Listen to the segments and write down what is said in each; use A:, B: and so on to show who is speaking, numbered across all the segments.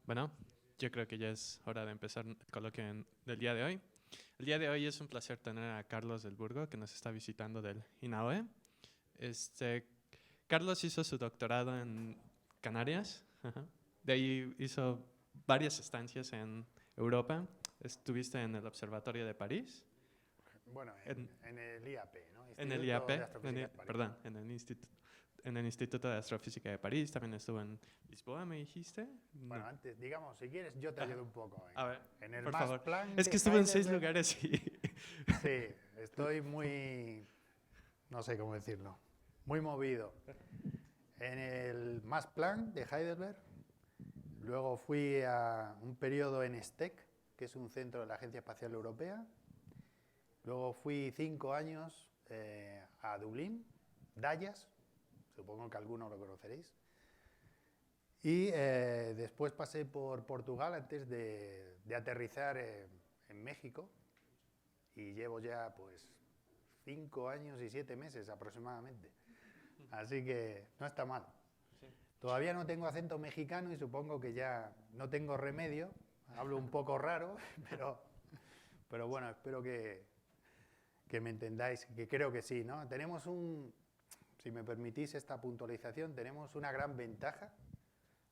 A: Bueno, yo creo que ya es hora de empezar el coloquio del día de hoy. El día de hoy es un placer tener a Carlos del Burgo, que nos está visitando del INAOE. Este, Carlos hizo su doctorado en Canarias. Ajá. De ahí hizo varias estancias en Europa. Estuviste en el Observatorio de París,
B: Bueno,
A: en,
B: en el IAP, ¿no?
A: en el
B: Instituto de
A: IAP,
B: Astrofísica de París.
A: perdón, en el Instituto de Astrofísica de París. También estuvo en Lisboa, ¿me dijiste?
B: Bueno,
A: No.
B: antes, digamos, si quieres, yo te ayudo un poco.
A: A ver,
B: En el
A: por
B: Max
A: favor.
B: Planck
A: Es
B: de
A: que estuve en 6
B: Heidelberg,
A: lugares y...
B: sí, estoy muy, no sé cómo decirlo, muy movido. En el Max Planck de Heidelberg, luego fui a un periodo en STEC, que es un centro de la Agencia Espacial Europea. Luego fui 5 años a Dublín, Dallas, supongo que algunos lo conoceréis. Y después pasé por Portugal antes de aterrizar en México y llevo ya pues 5 años y 7 meses aproximadamente. Así que no está mal.
A: Sí.
B: Todavía no tengo acento mexicano y supongo que ya no tengo remedio. Hablo un poco raro, pero bueno, espero que me entendáis, que creo que sí, ¿no? Tenemos si me permitís esta puntualización, tenemos una gran ventaja.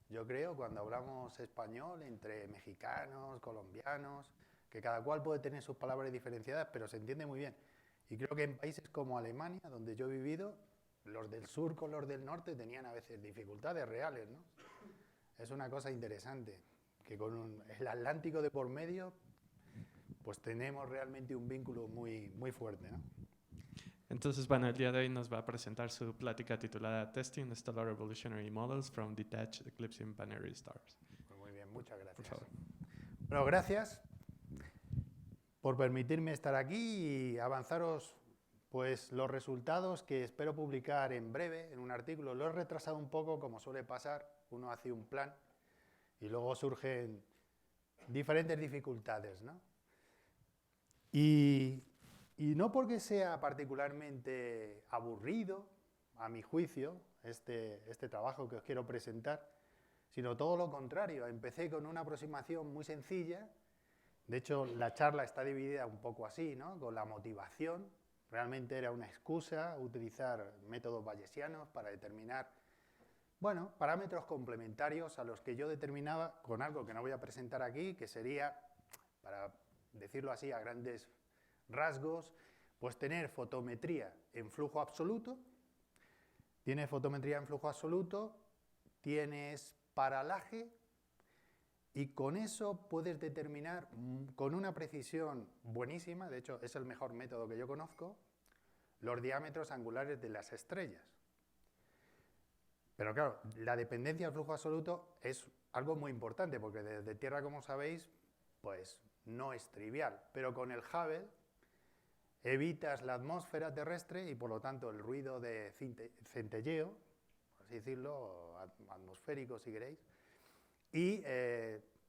B: Yo creo, cuando hablamos español entre mexicanos, colombianos, que cada cual puede tener sus palabras diferenciadas, pero se entiende muy bien. Y creo que en países como Alemania, donde yo he vivido, los del sur con los del norte tenían a veces dificultades reales, ¿no? Es una cosa interesante, que con el Atlántico de por medio, pues tenemos realmente un vínculo muy, muy fuerte, ¿no?
A: Entonces, bueno, el día de hoy nos va a presentar su plática titulada Testing Stellar Evolutionary Models from Detached Eclipsing Binary Stars.
B: Pues muy bien, muchas
A: Por
B: gracias.
A: favor.
B: Bueno, gracias por permitirme estar aquí y avanzaros pues los resultados que espero publicar en breve en un artículo. Lo he retrasado un poco, como suele pasar, uno hace un plan y luego surgen diferentes dificultades, ¿no? Y, y no porque sea particularmente aburrido, a mi juicio, este trabajo que os quiero presentar, sino todo lo contrario. Empecé con una aproximación muy sencilla. De hecho, la charla está dividida un poco así, ¿no? Con la motivación. Realmente era una excusa utilizar métodos bayesianos para determinar, bueno, parámetros complementarios a los que yo determinaba con algo que no voy a presentar aquí, que sería, para decirlo así a grandes rasgos, pues tener fotometría en flujo absoluto. Tienes fotometría en flujo absoluto, tienes paralaje, y con eso puedes determinar con una precisión buenísima, de hecho es el mejor método que yo conozco, los diámetros angulares de las estrellas. Pero claro, la dependencia del flujo absoluto es algo muy importante, porque desde Tierra, como sabéis, pues no es trivial. Pero con el Hubble evitas la atmósfera terrestre y por lo tanto el ruido de centelleo, por así decirlo, atmosférico si queréis, y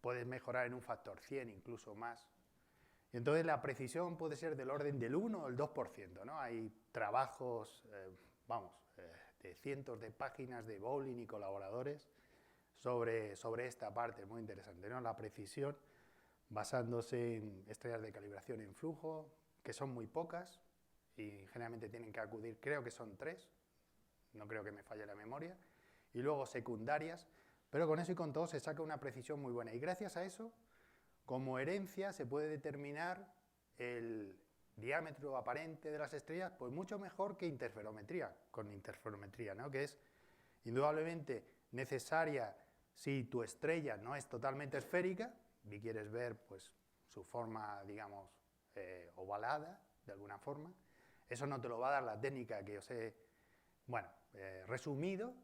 B: puedes mejorar en un factor 100, incluso más. Y entonces la precisión puede ser del orden del 1 o el 2%, ¿no? Hay trabajos, de cientos de páginas de Bowling y colaboradores sobre esta parte, muy interesante, ¿no? La precisión basándose en estrellas de calibración en flujo, que son muy pocas y generalmente tienen que acudir, creo que son 3, no creo que me falle la memoria, y luego secundarias, pero con eso y con todo se saca una precisión muy buena. Y gracias a eso, como herencia, se puede determinar el diámetro aparente de las estrellas pues mucho mejor que con interferometría, ¿no? Que es indudablemente necesaria si tu estrella no es totalmente esférica y quieres ver pues, su forma, digamos, ovalada, de alguna forma. Eso no te lo va a dar la técnica que os he, bueno, resumido,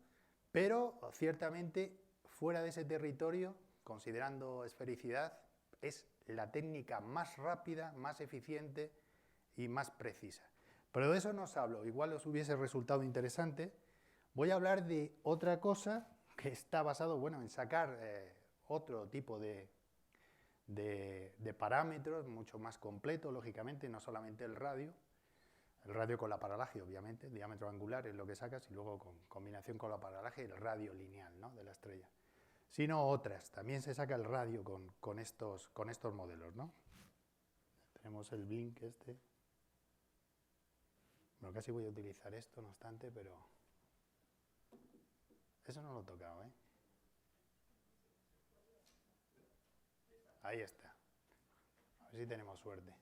B: pero ciertamente fuera de ese territorio, considerando esfericidad, es la técnica más rápida, más eficiente y más precisa. Pero de eso no os hablo, igual os hubiese resultado interesante. Voy a hablar de otra cosa que está basado, bueno, en sacar otro tipo de parámetros, mucho más completo, lógicamente, no solamente el radio con la paralaje, obviamente, el diámetro angular es lo que sacas, y luego con combinación con la paralaje el radio lineal, ¿no?, de la estrella. sino otras. También se saca el radio con estos modelos, ¿no? Tenemos el blink este. Bueno, casi voy a utilizar esto, no obstante, pero eso no lo he tocado, ¿eh? Ahí está. A ver si tenemos suerte.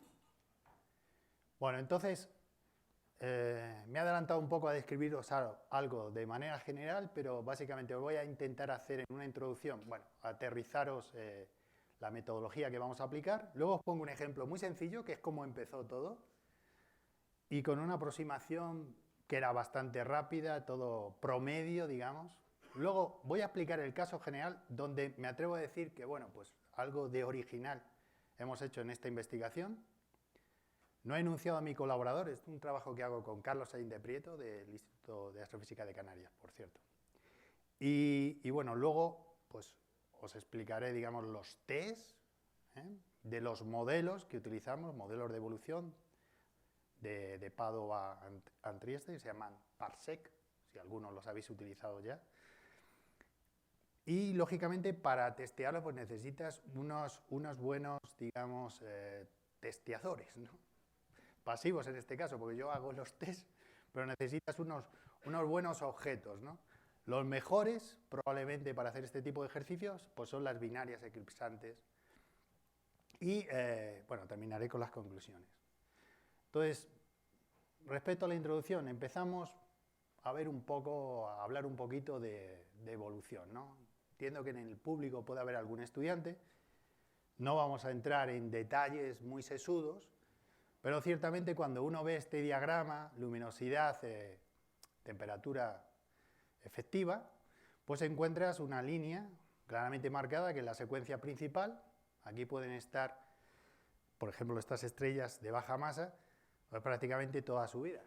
B: Bueno, entonces, me he adelantado un poco a describiros algo de manera general, pero básicamente os voy a intentar hacer en una introducción, bueno, aterrizaros la metodología que vamos a aplicar. Luego os pongo un ejemplo muy sencillo, que es cómo empezó todo, y con una aproximación que era bastante rápida, todo promedio, digamos. Luego voy a explicar el caso general, donde me atrevo a decir que, bueno, pues algo de original hemos hecho en esta investigación. No he enunciado a mi colaborador, es un trabajo que hago con Carlos Sainz de Prieto, del Instituto de Astrofísica de Canarias, por cierto. Y bueno, luego pues os explicaré, digamos, los test de los modelos que utilizamos, modelos de evolución de Padova a Trieste, que se llaman Parsec, si algunos los habéis utilizado ya. Y, lógicamente, para testearlo pues necesitas unos buenos, digamos, testeadores, ¿no? Pasivos en este caso, porque yo hago los test, pero necesitas unos buenos objetos, ¿no? Los mejores, probablemente, para hacer este tipo de ejercicios, pues son las binarias eclipsantes. Y, bueno, terminaré con las conclusiones. Entonces, respecto a la introducción, empezamos a ver un poco, a hablar un poquito de evolución, ¿no? Entiendo que en el público puede haber algún estudiante. No vamos a entrar en detalles muy sesudos, pero ciertamente cuando uno ve este diagrama, luminosidad, temperatura efectiva, pues encuentras una línea claramente marcada que es la secuencia principal. Aquí pueden estar, por ejemplo, estas estrellas de baja masa, pues prácticamente toda su vida.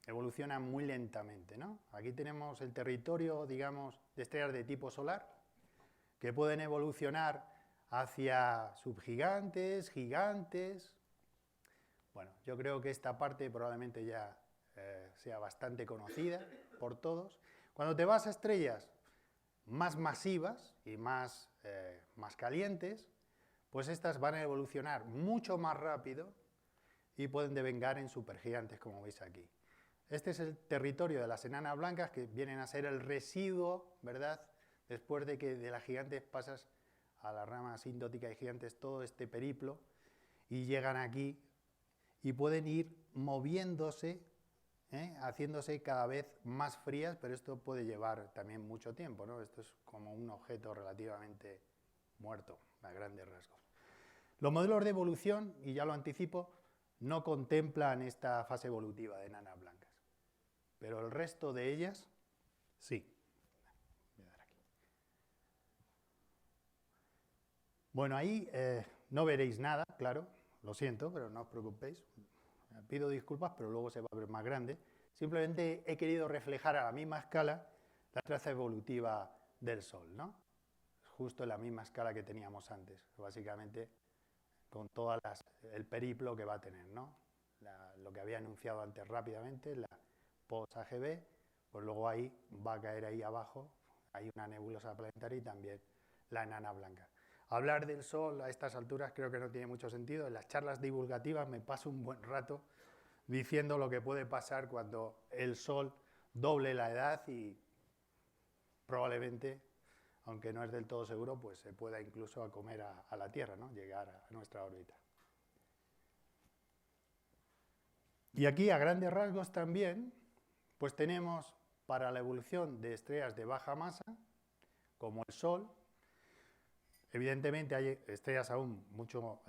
B: Evolucionan muy lentamente, ¿no? Aquí tenemos el territorio, digamos, de estrellas de tipo solar, que pueden evolucionar hacia subgigantes, gigantes. Bueno, yo creo que esta parte probablemente ya sea bastante conocida por todos. Cuando te vas a estrellas más masivas y más calientes, pues estas van a evolucionar mucho más rápido y pueden devengar en supergigantes, como veis aquí. Este es el territorio de las enanas blancas, que vienen a ser el residuo, ¿verdad? Después de que de las gigantes pasas a la rama asindótica de gigantes, todo este periplo, y llegan aquí y pueden ir moviéndose, haciéndose cada vez más frías, pero esto puede llevar también mucho tiempo, ¿no? Esto es como un objeto relativamente muerto, a grandes rasgos. Los modelos de evolución, y ya lo anticipo, no contemplan esta fase evolutiva de enanas blancas, pero el resto de ellas sí. Voy a dar aquí. Bueno, ahí no veréis nada, claro, lo siento, pero no os preocupéis. Pido disculpas, pero luego se va a ver más grande. Simplemente he querido reflejar a la misma escala la traza evolutiva del Sol, ¿no? Justo en la misma escala que teníamos antes, básicamente con todo el periplo que va a tener, ¿no? Lo que había anunciado antes rápidamente, la post-AGB, pues luego ahí va a caer ahí abajo, hay una nebulosa planetaria y también la enana blanca. Hablar del Sol a estas alturas creo que no tiene mucho sentido. En las charlas divulgativas me paso un buen rato diciendo lo que puede pasar cuando el Sol doble la edad y probablemente, aunque no es del todo seguro, pues se pueda incluso acomer a la Tierra, ¿no? Llegar a nuestra órbita. Y aquí, a grandes rasgos también, pues tenemos para la evolución de estrellas de baja masa, como el Sol. Evidentemente hay estrellas aún mucho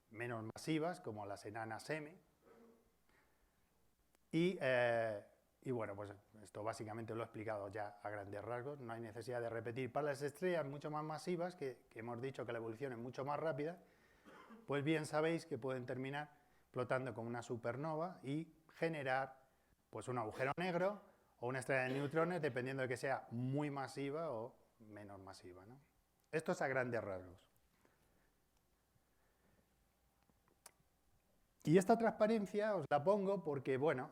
B: menos masivas, como las enanas M. Y bueno, pues esto básicamente lo he explicado ya a grandes rasgos, no hay necesidad de repetir. Para las estrellas mucho más masivas, que hemos dicho que la evolución es mucho más rápida, pues bien sabéis que pueden terminar flotando como una supernova y generar pues un agujero negro o una estrella de neutrones, dependiendo de que sea muy masiva o menos masiva, ¿no? Esto es a grandes rasgos. Y esta transparencia os la pongo porque, bueno,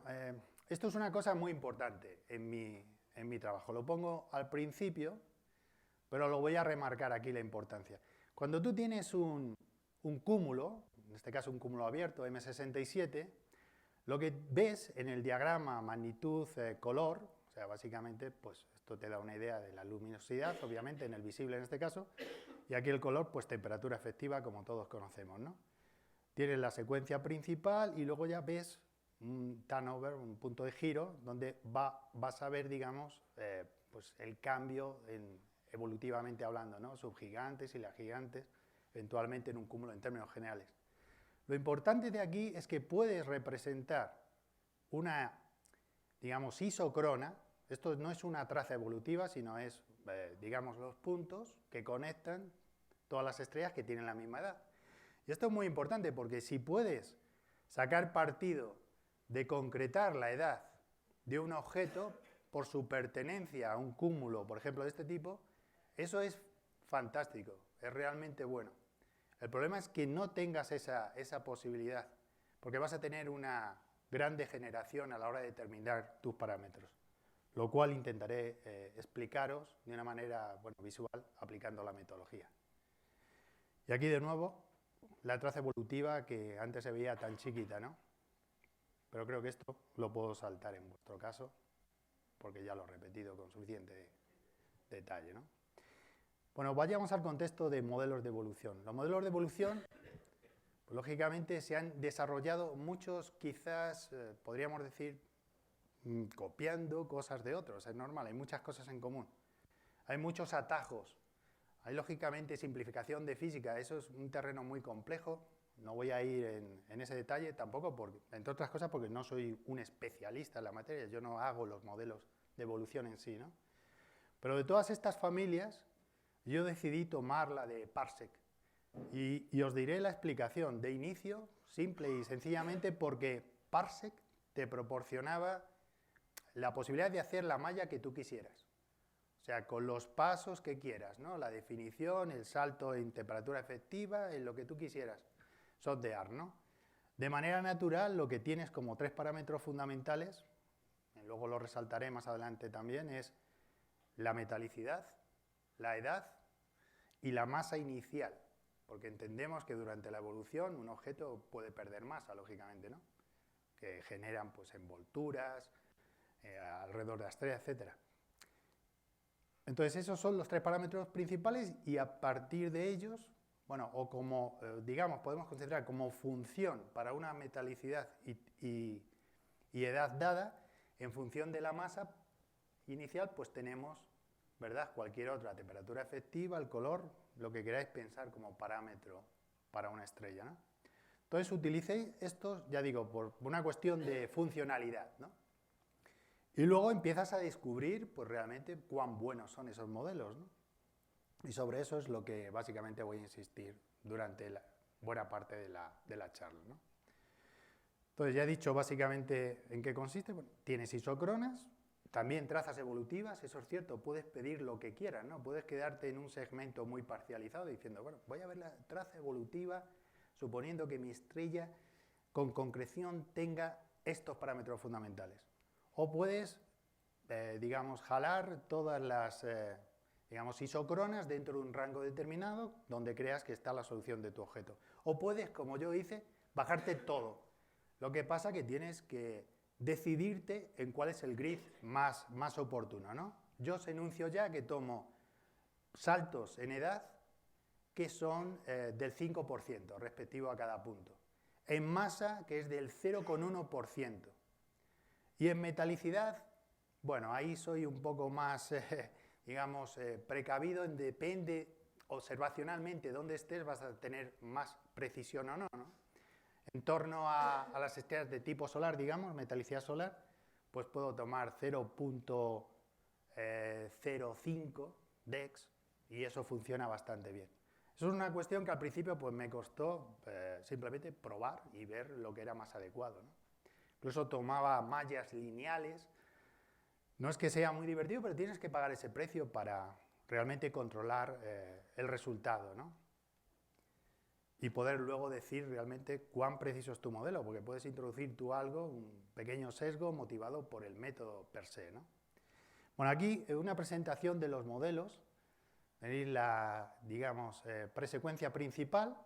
B: esto es una cosa muy importante en mi trabajo. Lo pongo al principio pero lo voy a remarcar aquí la importancia. Cuando tú tienes un cúmulo, en este caso un cúmulo abierto, M67, lo que ves en el diagrama magnitud-color, o sea, básicamente, pues esto te da una idea de la luminosidad, obviamente, en el visible en este caso, y aquí el color, pues temperatura efectiva, como todos conocemos, ¿no? Tienes la secuencia principal y luego ya ves un turnover, un punto de giro, donde vas a ver, digamos, pues el cambio evolutivamente hablando, ¿no? Subgigantes y las gigantes, eventualmente en un cúmulo en términos generales. Lo importante de aquí es que puedes representar una, digamos, isocrona. Esto no es una traza evolutiva, sino es, digamos, los puntos que conectan todas las estrellas que tienen la misma edad. Y esto es muy importante porque si puedes sacar partido de concretar la edad de un objeto por su pertenencia a un cúmulo, por ejemplo, de este tipo, eso es fantástico, es realmente bueno. El problema es que no tengas esa posibilidad, porque vas a tener una gran degeneración a la hora de determinar tus parámetros, lo cual intentaré explicaros de una manera visual aplicando la metodología. Y aquí de nuevo, la traza evolutiva que antes se veía tan chiquita, ¿no? Pero creo que esto lo puedo saltar en vuestro caso, porque ya lo he repetido con suficiente detalle, ¿no? Bueno, vayamos al contexto de modelos de evolución. Los modelos de evolución, pues, lógicamente, se han desarrollado muchos, quizás, podríamos decir, copiando cosas de otros. Es normal, hay muchas cosas en común. Hay muchos atajos. Hay, lógicamente, simplificación de física. Eso es un terreno muy complejo. No voy a ir en ese detalle tampoco, entre otras cosas, porque no soy un especialista en la materia. Yo no hago los modelos de evolución en sí, ¿no? Pero de todas estas familias, yo decidí tomar la de Parsec. Y os diré la explicación de inicio, simple y sencillamente, porque Parsec te proporcionaba la posibilidad de hacer la malla que tú quisieras. O sea, con los pasos que quieras, ¿no? La definición, el salto en temperatura efectiva, en lo que tú quisieras. Software, ¿no? De manera natural, lo que tienes como 3 parámetros fundamentales, luego lo resaltaré más adelante también, es la metalicidad, la edad y la masa inicial, porque entendemos que durante la evolución un objeto puede perder masa, lógicamente, ¿no? Que generan, pues, envolturas alrededor de la estrella, etc. Entonces, esos son los 3 parámetros principales y a partir de ellos, bueno, o como, digamos, podemos considerar como función para una metalicidad y edad dada, en función de la masa inicial, pues tenemos, ¿verdad?, cualquier otra, temperatura efectiva, el color, lo que queráis pensar como parámetro para una estrella, ¿no? Entonces utilicéis estos, ya digo, por una cuestión de funcionalidad, ¿no? Y luego empiezas a descubrir, pues, realmente cuán buenos son esos modelos, ¿no? Y sobre eso es lo que básicamente voy a insistir durante la buena parte de la charla, ¿no? Entonces ya he dicho básicamente en qué consiste. Bueno, tienes isocronas, también trazas evolutivas, eso es cierto, puedes pedir lo que quieras, ¿no? Puedes quedarte en un segmento muy parcializado diciendo, bueno, voy a ver la traza evolutiva suponiendo que mi estrella con concreción tenga estos parámetros fundamentales. O puedes, digamos, jalar todas las, digamos, isocronas dentro de un rango determinado donde creas que está la solución de tu objeto. O puedes, como yo hice, bajarte todo. Lo que pasa que tienes que decidirte en cuál es el grid más oportuno, ¿no? Yo os enuncio ya que tomo saltos en edad que son del 5% respectivo a cada punto. En masa, que es del 0,1%. Y en metalicidad, bueno, ahí soy un poco más, digamos, precavido, depende observacionalmente dónde estés, vas a tener más precisión o no, ¿no? En torno a las estrellas de tipo solar, digamos, metalicidad solar, pues puedo tomar 0,05 DEX y eso funciona bastante bien. Eso es una cuestión que al principio, pues, me costó simplemente probar y ver lo que era más adecuado, ¿no? Incluso tomaba mallas lineales. No es que sea muy divertido, pero tienes que pagar ese precio para realmente controlar el resultado, ¿no? Y poder luego decir realmente cuán preciso es tu modelo, porque puedes introducir tú algo, un pequeño sesgo motivado por el método per se, ¿no? Bueno, aquí una presentación de los modelos Tenéis la, digamos, presecuencia principal.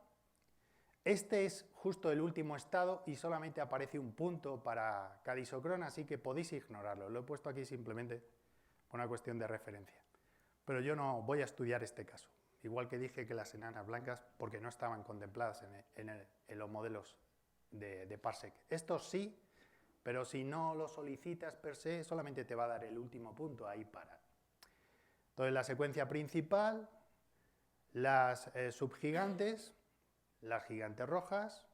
B: Este es justo el último estado y solamente aparece un punto para cada isocrona, así que podéis ignorarlo. Lo he puesto aquí simplemente por una cuestión de referencia. Pero yo no voy a estudiar este caso. Igual que dije que las enanas blancas, porque no estaban contempladas en los modelos de Parsec. Estos sí, pero si no lo solicitas per se, solamente te va a dar el último punto, ahí para. Entonces, la secuencia principal, las subgigantes, las gigantes rojas.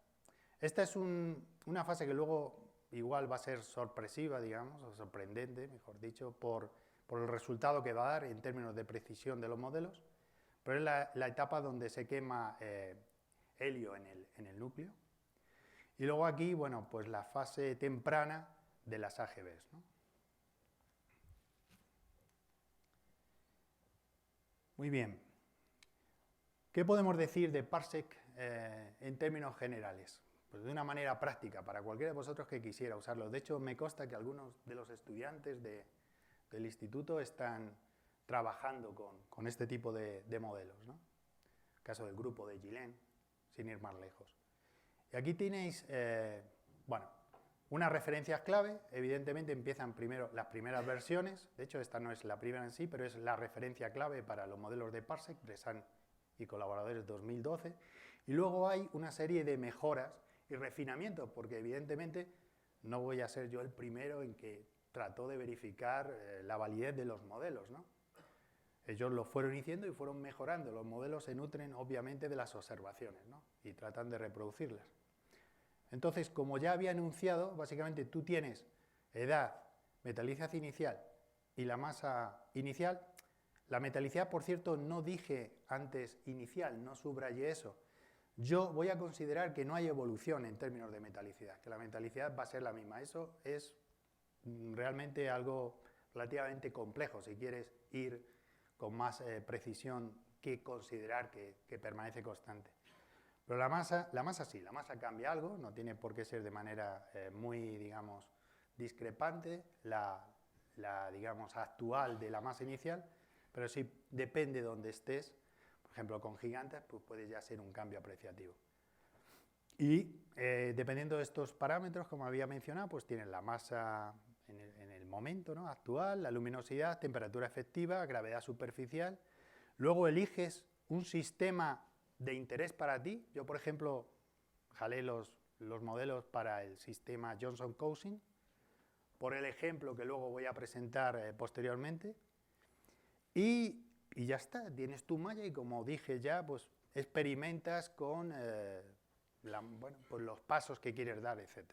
B: Esta es una fase que luego igual va a ser sorpresiva, digamos, o sorprendente, mejor dicho, por el resultado que va a dar en términos de precisión de los modelos, pero es la etapa donde se quema helio en el núcleo. Y luego aquí, bueno, pues la fase temprana de las AGVs, ¿no? Muy bien. ¿Qué podemos decir de Parsec en términos generales? Pues de una manera práctica, para cualquiera de vosotros que quisiera usarlo. De hecho, me consta que algunos de los estudiantes del instituto están trabajando con este tipo de modelos, ¿no? El caso del grupo de Gillen, sin ir más lejos. Y aquí tenéis, bueno, unas referencias clave. Evidentemente empiezan primero las primeras versiones. De hecho, esta no es la primera en sí, pero es la referencia clave para los modelos de Parsec, Bressan y colaboradores 2012. Y luego hay una serie de mejoras y refinamientos, porque evidentemente no voy a ser yo el primero en que trató de verificar la validez de los modelos, ¿no? Ellos lo fueron diciendo y fueron mejorando. Los modelos se nutren obviamente de las observaciones, ¿no? Y tratan de reproducirlas. Entonces, como ya había anunciado, básicamente tú tienes edad, metalicidad inicial y la masa inicial. La metalicidad, por cierto, no dije antes inicial, no subrayé eso. Yo voy a considerar que no hay evolución en términos de metalicidad, que la metalicidad va a ser la misma. Eso es realmente algo relativamente complejo, si quieres ir con más precisión que considerar que permanece constante. Pero la masa sí, la masa cambia algo, no tiene por qué ser de manera muy, digamos, discrepante la, digamos, actual de la masa inicial, pero sí depende de donde estés. Por ejemplo, con gigantes pues puede ya ser un cambio apreciativo. Y dependiendo de estos parámetros, como había mencionado, pues tienen la masa en el momento, ¿no?, actual, la luminosidad, temperatura efectiva, gravedad superficial. Luego eliges un sistema de interés para ti. Yo, por ejemplo, jalé los modelos para el sistema Johnson-Coulson, por el ejemplo que luego voy a presentar posteriormente. Y ya está, tienes tu malla y, como dije ya, pues experimentas con bueno, pues los pasos que quieres dar, etc.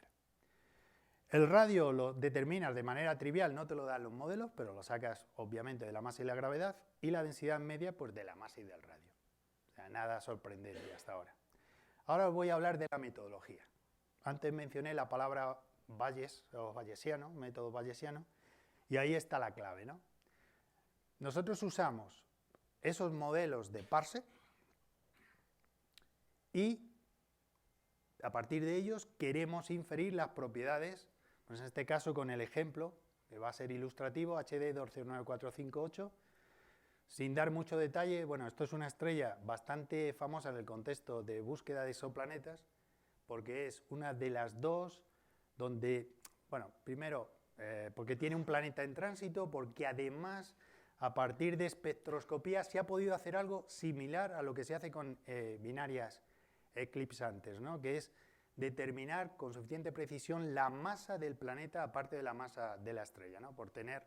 B: El radio lo determinas de manera trivial, no te lo dan los modelos, pero lo sacas obviamente de la masa y la gravedad, y la densidad media pues de la masa y del radio. O sea, nada sorprendente hasta ahora. Ahora os voy a hablar de la metodología. Antes mencioné la palabra Bayes o bayesiano, método bayesiano, y ahí está la clave, ¿no? Nosotros usamos esos modelos de Parsec y a partir de ellos queremos inferir las propiedades, pues en este caso con el ejemplo que va a ser ilustrativo, HD 209458. Sin dar mucho detalle, bueno, esto es una estrella bastante famosa en el contexto de búsqueda de exoplanetas, porque es una de las dos donde, bueno, primero, porque tiene un planeta en tránsito, porque además, a partir de espectroscopía, se ha podido hacer algo similar a lo que se hace con binarias eclipsantes, ¿no?, que es determinar con suficiente precisión la masa del planeta aparte de la masa de la estrella, ¿no?, por tener,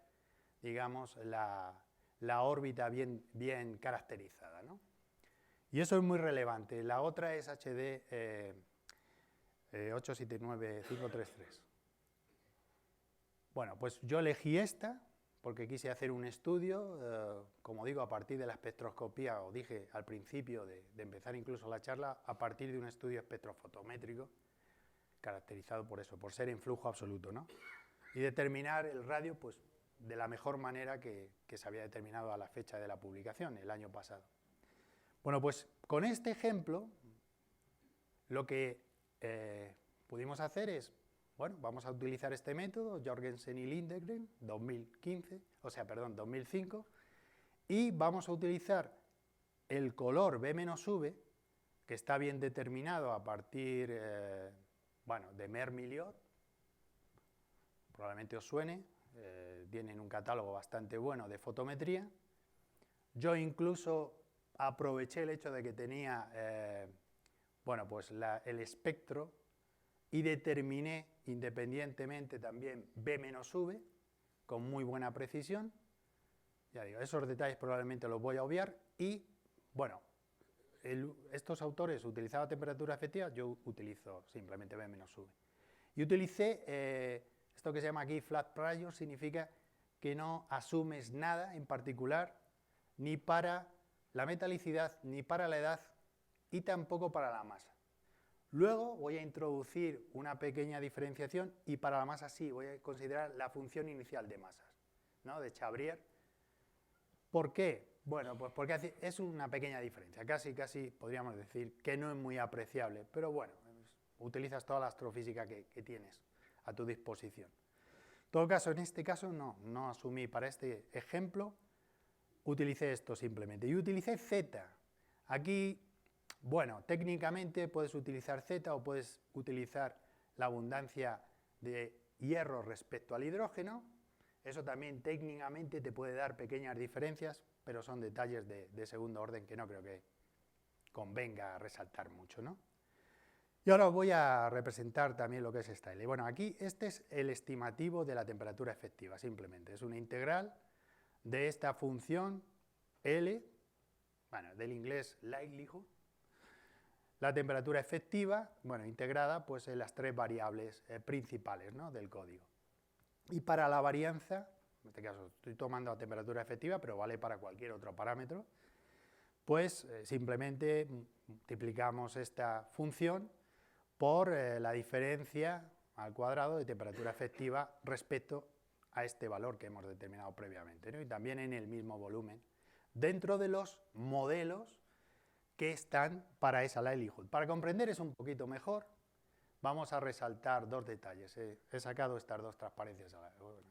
B: digamos, la órbita bien caracterizada, ¿no? Y eso es muy relevante. La otra es HD 879533. Bueno, pues yo elegí esta porque quise hacer un estudio, como digo, a partir de la espectroscopía, o dije al principio de empezar incluso la charla, a partir de un estudio espectrofotométrico, caracterizado por eso, por ser en flujo absoluto, ¿no? Y determinar el radio, pues, de la mejor manera que se había determinado a la fecha de la publicación, el año pasado. Bueno, pues con este ejemplo, lo que pudimos hacer es, bueno, vamos a utilizar este método, Jorgensen y Lindegren, 2005, y vamos a utilizar el color B-V, que está bien determinado a partir bueno, de Mermilliot, probablemente os suene, tienen un catálogo bastante bueno de fotometría. Yo incluso aproveché el hecho de que tenía bueno, pues el espectro y determiné independientemente también B-V con muy buena precisión. Ya digo, esos detalles probablemente los voy a obviar y, bueno, estos autores utilizaban temperatura efectiva, yo utilizo simplemente B-V. Y utilicé esto que se llama aquí flat prior, significa que no asumes nada en particular, ni para la metalicidad, ni para la edad, y tampoco para la masa. Luego voy a introducir una pequeña diferenciación y para la masa sí, voy a considerar la función inicial de masas, ¿no? De Chabrier. ¿Por qué? Bueno, pues porque es una pequeña diferencia, casi podríamos decir que no es muy apreciable, pero bueno, utilizas toda la astrofísica que tienes a tu disposición. En todo caso, en este caso no asumí para este ejemplo, utilicé esto simplemente. Y utilicé Z. Aquí, bueno, técnicamente puedes utilizar Z o puedes utilizar la abundancia de hierro respecto al hidrógeno. Eso también técnicamente te puede dar pequeñas diferencias, pero son detalles de segundo orden que no creo que convenga resaltar mucho, ¿no? Y ahora os voy a representar también lo que es esta L. Bueno, aquí este es el estimativo de la temperatura efectiva, simplemente. Es una integral de esta función L, bueno, del inglés likelihood, la temperatura efectiva, bueno, integrada pues en las tres variables principales, ¿no?, del código. Y para la varianza, en este caso estoy tomando la temperatura efectiva, pero vale para cualquier otro parámetro, pues simplemente multiplicamos esta función por la diferencia al cuadrado de temperatura efectiva respecto a este valor que hemos determinado previamente, ¿no? Y también en el mismo volumen, dentro de los modelos que están para esa likelihood. Para comprender eso un poquito mejor, vamos a resaltar dos detalles. He sacado estas dos transparencias,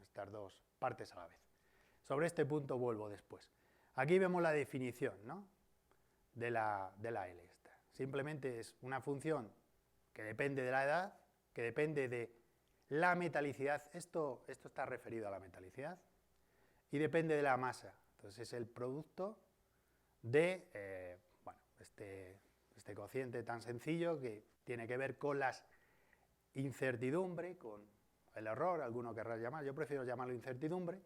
B: estas dos partes a la vez. Sobre este punto vuelvo después. Aquí vemos la definición, ¿no?, de la L esta. Simplemente es una función que depende de la edad, que depende de la metalicidad, esto está referido a la metalicidad, y depende de la masa. Entonces es el producto de bueno, este cociente tan sencillo que tiene que ver con las incertidumbre, con el error, alguno querrá llamar, yo prefiero llamarlo incertidumbre,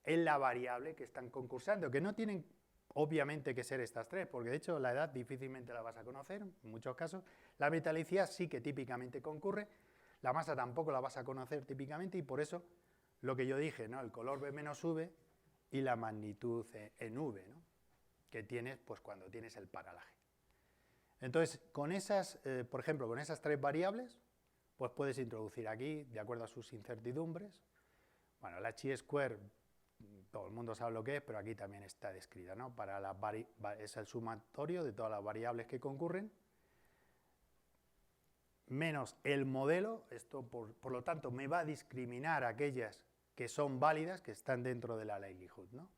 B: en la variable que están concursando, que no tienen obviamente que ser estas tres, porque de hecho la edad difícilmente la vas a conocer, en muchos casos. La metalicidad sí que típicamente concurre, la masa tampoco la vas a conocer típicamente, y por eso lo que yo dije, ¿no?, el color B-V y la magnitud en V, ¿no?, que tienes pues cuando tienes el paralaje. Entonces, con esas, por ejemplo, con esas tres variables, pues puedes introducir aquí, de acuerdo a sus incertidumbres, bueno, la chi-square, todo el mundo sabe lo que es, pero aquí también está descrita, ¿no?, es el sumatorio de todas las variables que concurren, menos el modelo, esto por lo tanto me va a discriminar aquellas que son válidas, que están dentro de la likelihood, ¿no?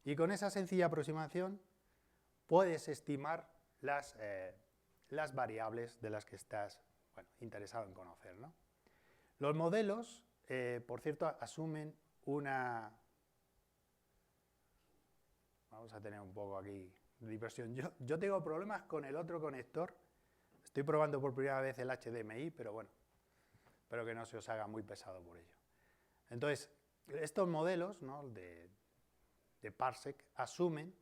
B: Y con esa sencilla aproximación puedes estimar las variables de las que estás, bueno, interesado en conocer, ¿no? Los modelos, por cierto, asumen una... Vamos a tener un poco aquí de diversión. Yo tengo problemas con el otro conector. Estoy probando por primera vez el HDMI, pero bueno, espero que no se os haga muy pesado por ello. Entonces, estos modelos, ¿no?, de Parsec asumen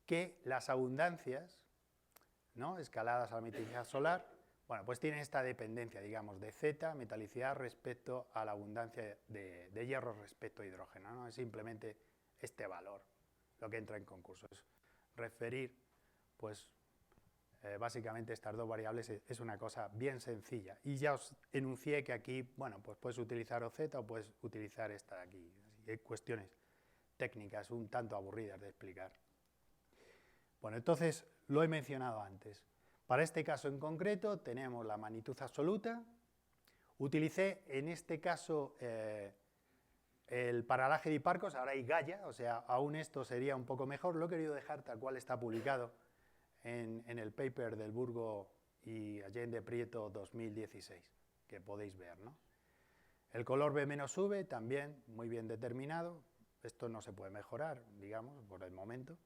B: que las abundancias, ¿no?, escaladas a la metalicidad solar, bueno, pues tienen esta dependencia, digamos, de Z, metalicidad, respecto a la abundancia de hierro respecto a hidrógeno, ¿no? Es simplemente este valor lo que entra en concurso. Es referir, pues, básicamente estas dos variables es una cosa bien sencilla. Y ya os enuncié que aquí, bueno, pues puedes utilizar OZ o puedes utilizar esta de aquí. Hay cuestiones técnicas un tanto aburridas de explicar. Bueno, entonces lo he mencionado antes. Para este caso en concreto tenemos la magnitud absoluta. Utilicé en este caso el paralaje de Hipparcos, ahora hay Gaia, o sea, aún esto sería un poco mejor. Lo he querido dejar tal cual está publicado en el paper del Burgo y Allende Prieto 2016, que podéis ver, ¿no? El color B-V también muy bien determinado. Esto no se puede mejorar, digamos, por el momento.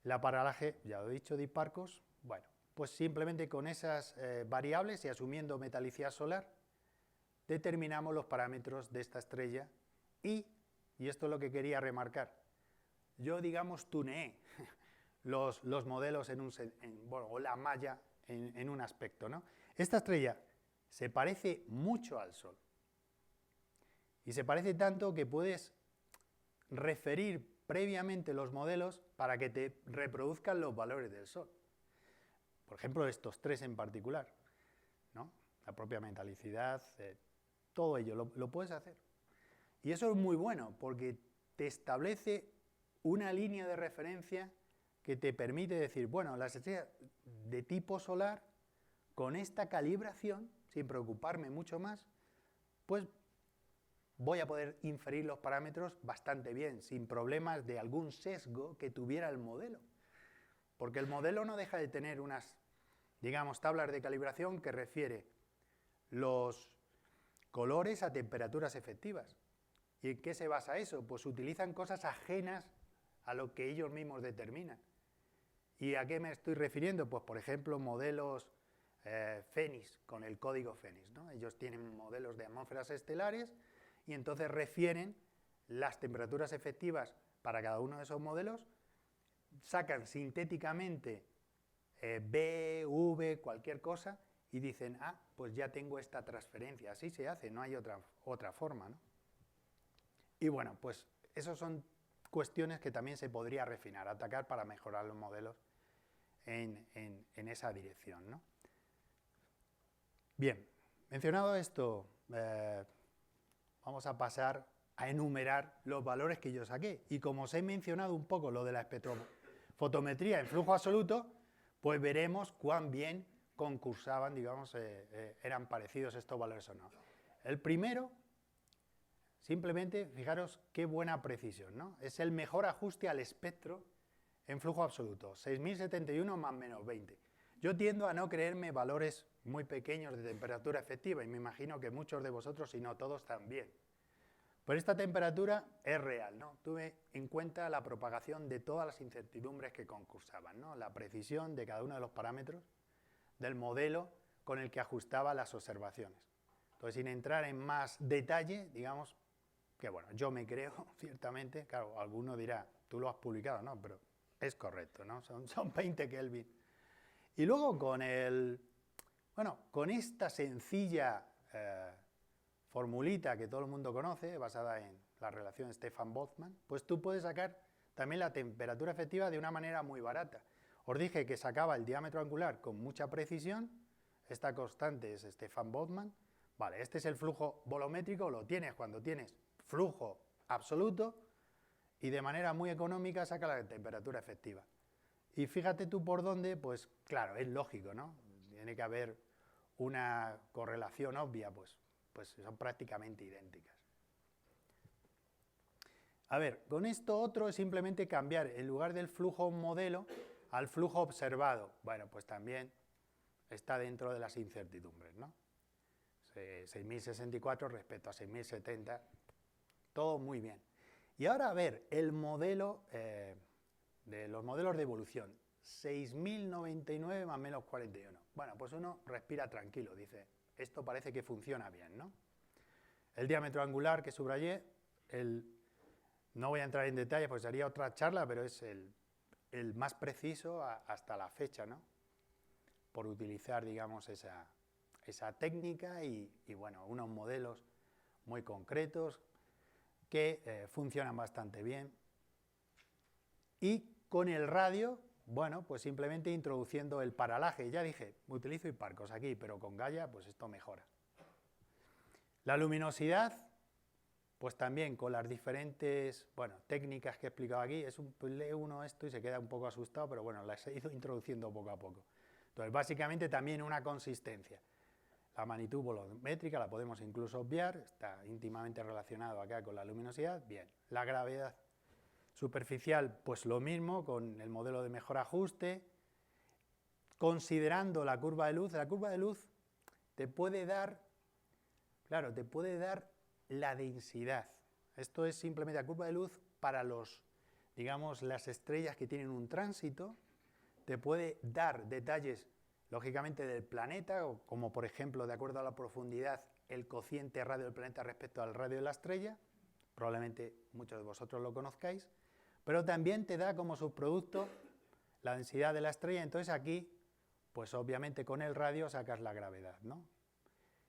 B: La paralaje, ya lo he dicho, de Hipparcos. Bueno, pues simplemente con esas variables y asumiendo metalicidad solar, determinamos los parámetros de esta estrella y esto es lo que quería remarcar, yo, digamos, tuneé los modelos bueno, o la malla en un aspecto, ¿no? Esta estrella se parece mucho al Sol y se parece tanto que puedes referir previamente los modelos para que te reproduzcan los valores del Sol. Por ejemplo, estos tres en particular, ¿no? La propia metalicidad, todo ello lo puedes hacer. Y eso es muy bueno porque te establece una línea de referencia que te permite decir, bueno, las estrellas de tipo solar, con esta calibración, sin preocuparme mucho más, pues voy a poder inferir los parámetros bastante bien, sin problemas de algún sesgo que tuviera el modelo. Porque el modelo no deja de tener unas, digamos, tablas de calibración que refiere los colores a temperaturas efectivas. ¿Y en qué se basa eso? Pues utilizan cosas ajenas a lo que ellos mismos determinan. ¿Y a qué me estoy refiriendo? Pues, por ejemplo, modelos Phoenix, con el código Phoenix, ¿no? Ellos tienen modelos de atmósferas estelares y entonces refieren las temperaturas efectivas para cada uno de esos modelos, sacan sintéticamente B, V, cualquier cosa y dicen, ah, pues ya tengo esta transferencia. Así se hace, no hay otra forma, ¿no? Y bueno, pues esas son cuestiones que también se podría refinar, atacar para mejorar los modelos en esa dirección, ¿no? Bien, mencionado esto, vamos a pasar a enumerar los valores que yo saqué. Y como os he mencionado un poco lo de la espectrofotometría en flujo absoluto, pues veremos cuán bien concursaban, digamos, eran parecidos estos valores o no. El primero, simplemente, fijaros qué buena precisión, ¿no? Es el mejor ajuste al espectro en flujo absoluto, 6071 más menos 20. Yo tiendo a no creerme valores muy pequeños de temperatura efectiva y me imagino que muchos de vosotros, si no todos, también. Pero esta temperatura es real, ¿no? Tuve en cuenta la propagación de todas las incertidumbres que concursaban, ¿no? La precisión de cada uno de los parámetros del modelo con el que ajustaba las observaciones. Entonces, sin entrar en más detalle, digamos que, bueno, yo me creo, ciertamente, claro, alguno dirá, tú lo has publicado, ¿no? Pero es correcto, ¿no? Son 20 Kelvin. Y luego con con esta sencilla formulita que todo el mundo conoce, basada en la relación Stefan-Boltzmann, pues tú puedes sacar también la temperatura efectiva de una manera muy barata. Os dije que sacaba el diámetro angular con mucha precisión, esta constante es Stefan-Boltzmann, vale, este es el flujo volumétrico, lo tienes cuando tienes flujo absoluto y de manera muy económica saca la temperatura efectiva. Y fíjate tú por dónde, pues claro, es lógico, ¿no? Tiene que haber una correlación obvia, pues son prácticamente idénticas. A ver, con esto otro es simplemente cambiar en lugar del flujo modelo al flujo observado. Bueno, pues también está dentro de las incertidumbres, ¿no? 6064 respecto a 6070, todo muy bien. Y ahora a ver, el modelo de los modelos de evolución, 6099 más menos 41. Bueno, pues uno respira tranquilo, dice, esto parece que funciona bien, ¿no? El diámetro angular que subrayé, no voy a entrar en detalle, pues sería otra charla, pero es el más preciso hasta la fecha, ¿no? Por utilizar, digamos, esa técnica y bueno, unos modelos muy concretos que funcionan bastante bien. Y con el radio, bueno, pues simplemente introduciendo el paralaje. Ya dije, utilizo Hipparcos aquí, pero con Gaia, pues esto mejora. La luminosidad, pues también con las diferentes, técnicas que he explicado aquí, lee uno esto y se queda un poco asustado, pero bueno, las he ido introduciendo poco a poco. Entonces, básicamente también una consistencia. La magnitud volumétrica la podemos incluso obviar, está íntimamente relacionado acá con la luminosidad. Bien, la gravedad superficial, pues lo mismo, con el modelo de mejor ajuste. Considerando la curva de luz te puede dar, claro, te puede dar la densidad. Esto es simplemente la curva de luz para digamos, las estrellas que tienen un tránsito. Te puede dar detalles, lógicamente, del planeta, como por ejemplo, de acuerdo a la profundidad, el cociente radio del planeta respecto al radio de la estrella. Probablemente muchos de vosotros lo conozcáis. Pero también te da como subproducto la densidad de la estrella. Entonces aquí, pues obviamente con el radio sacas la gravedad, ¿no?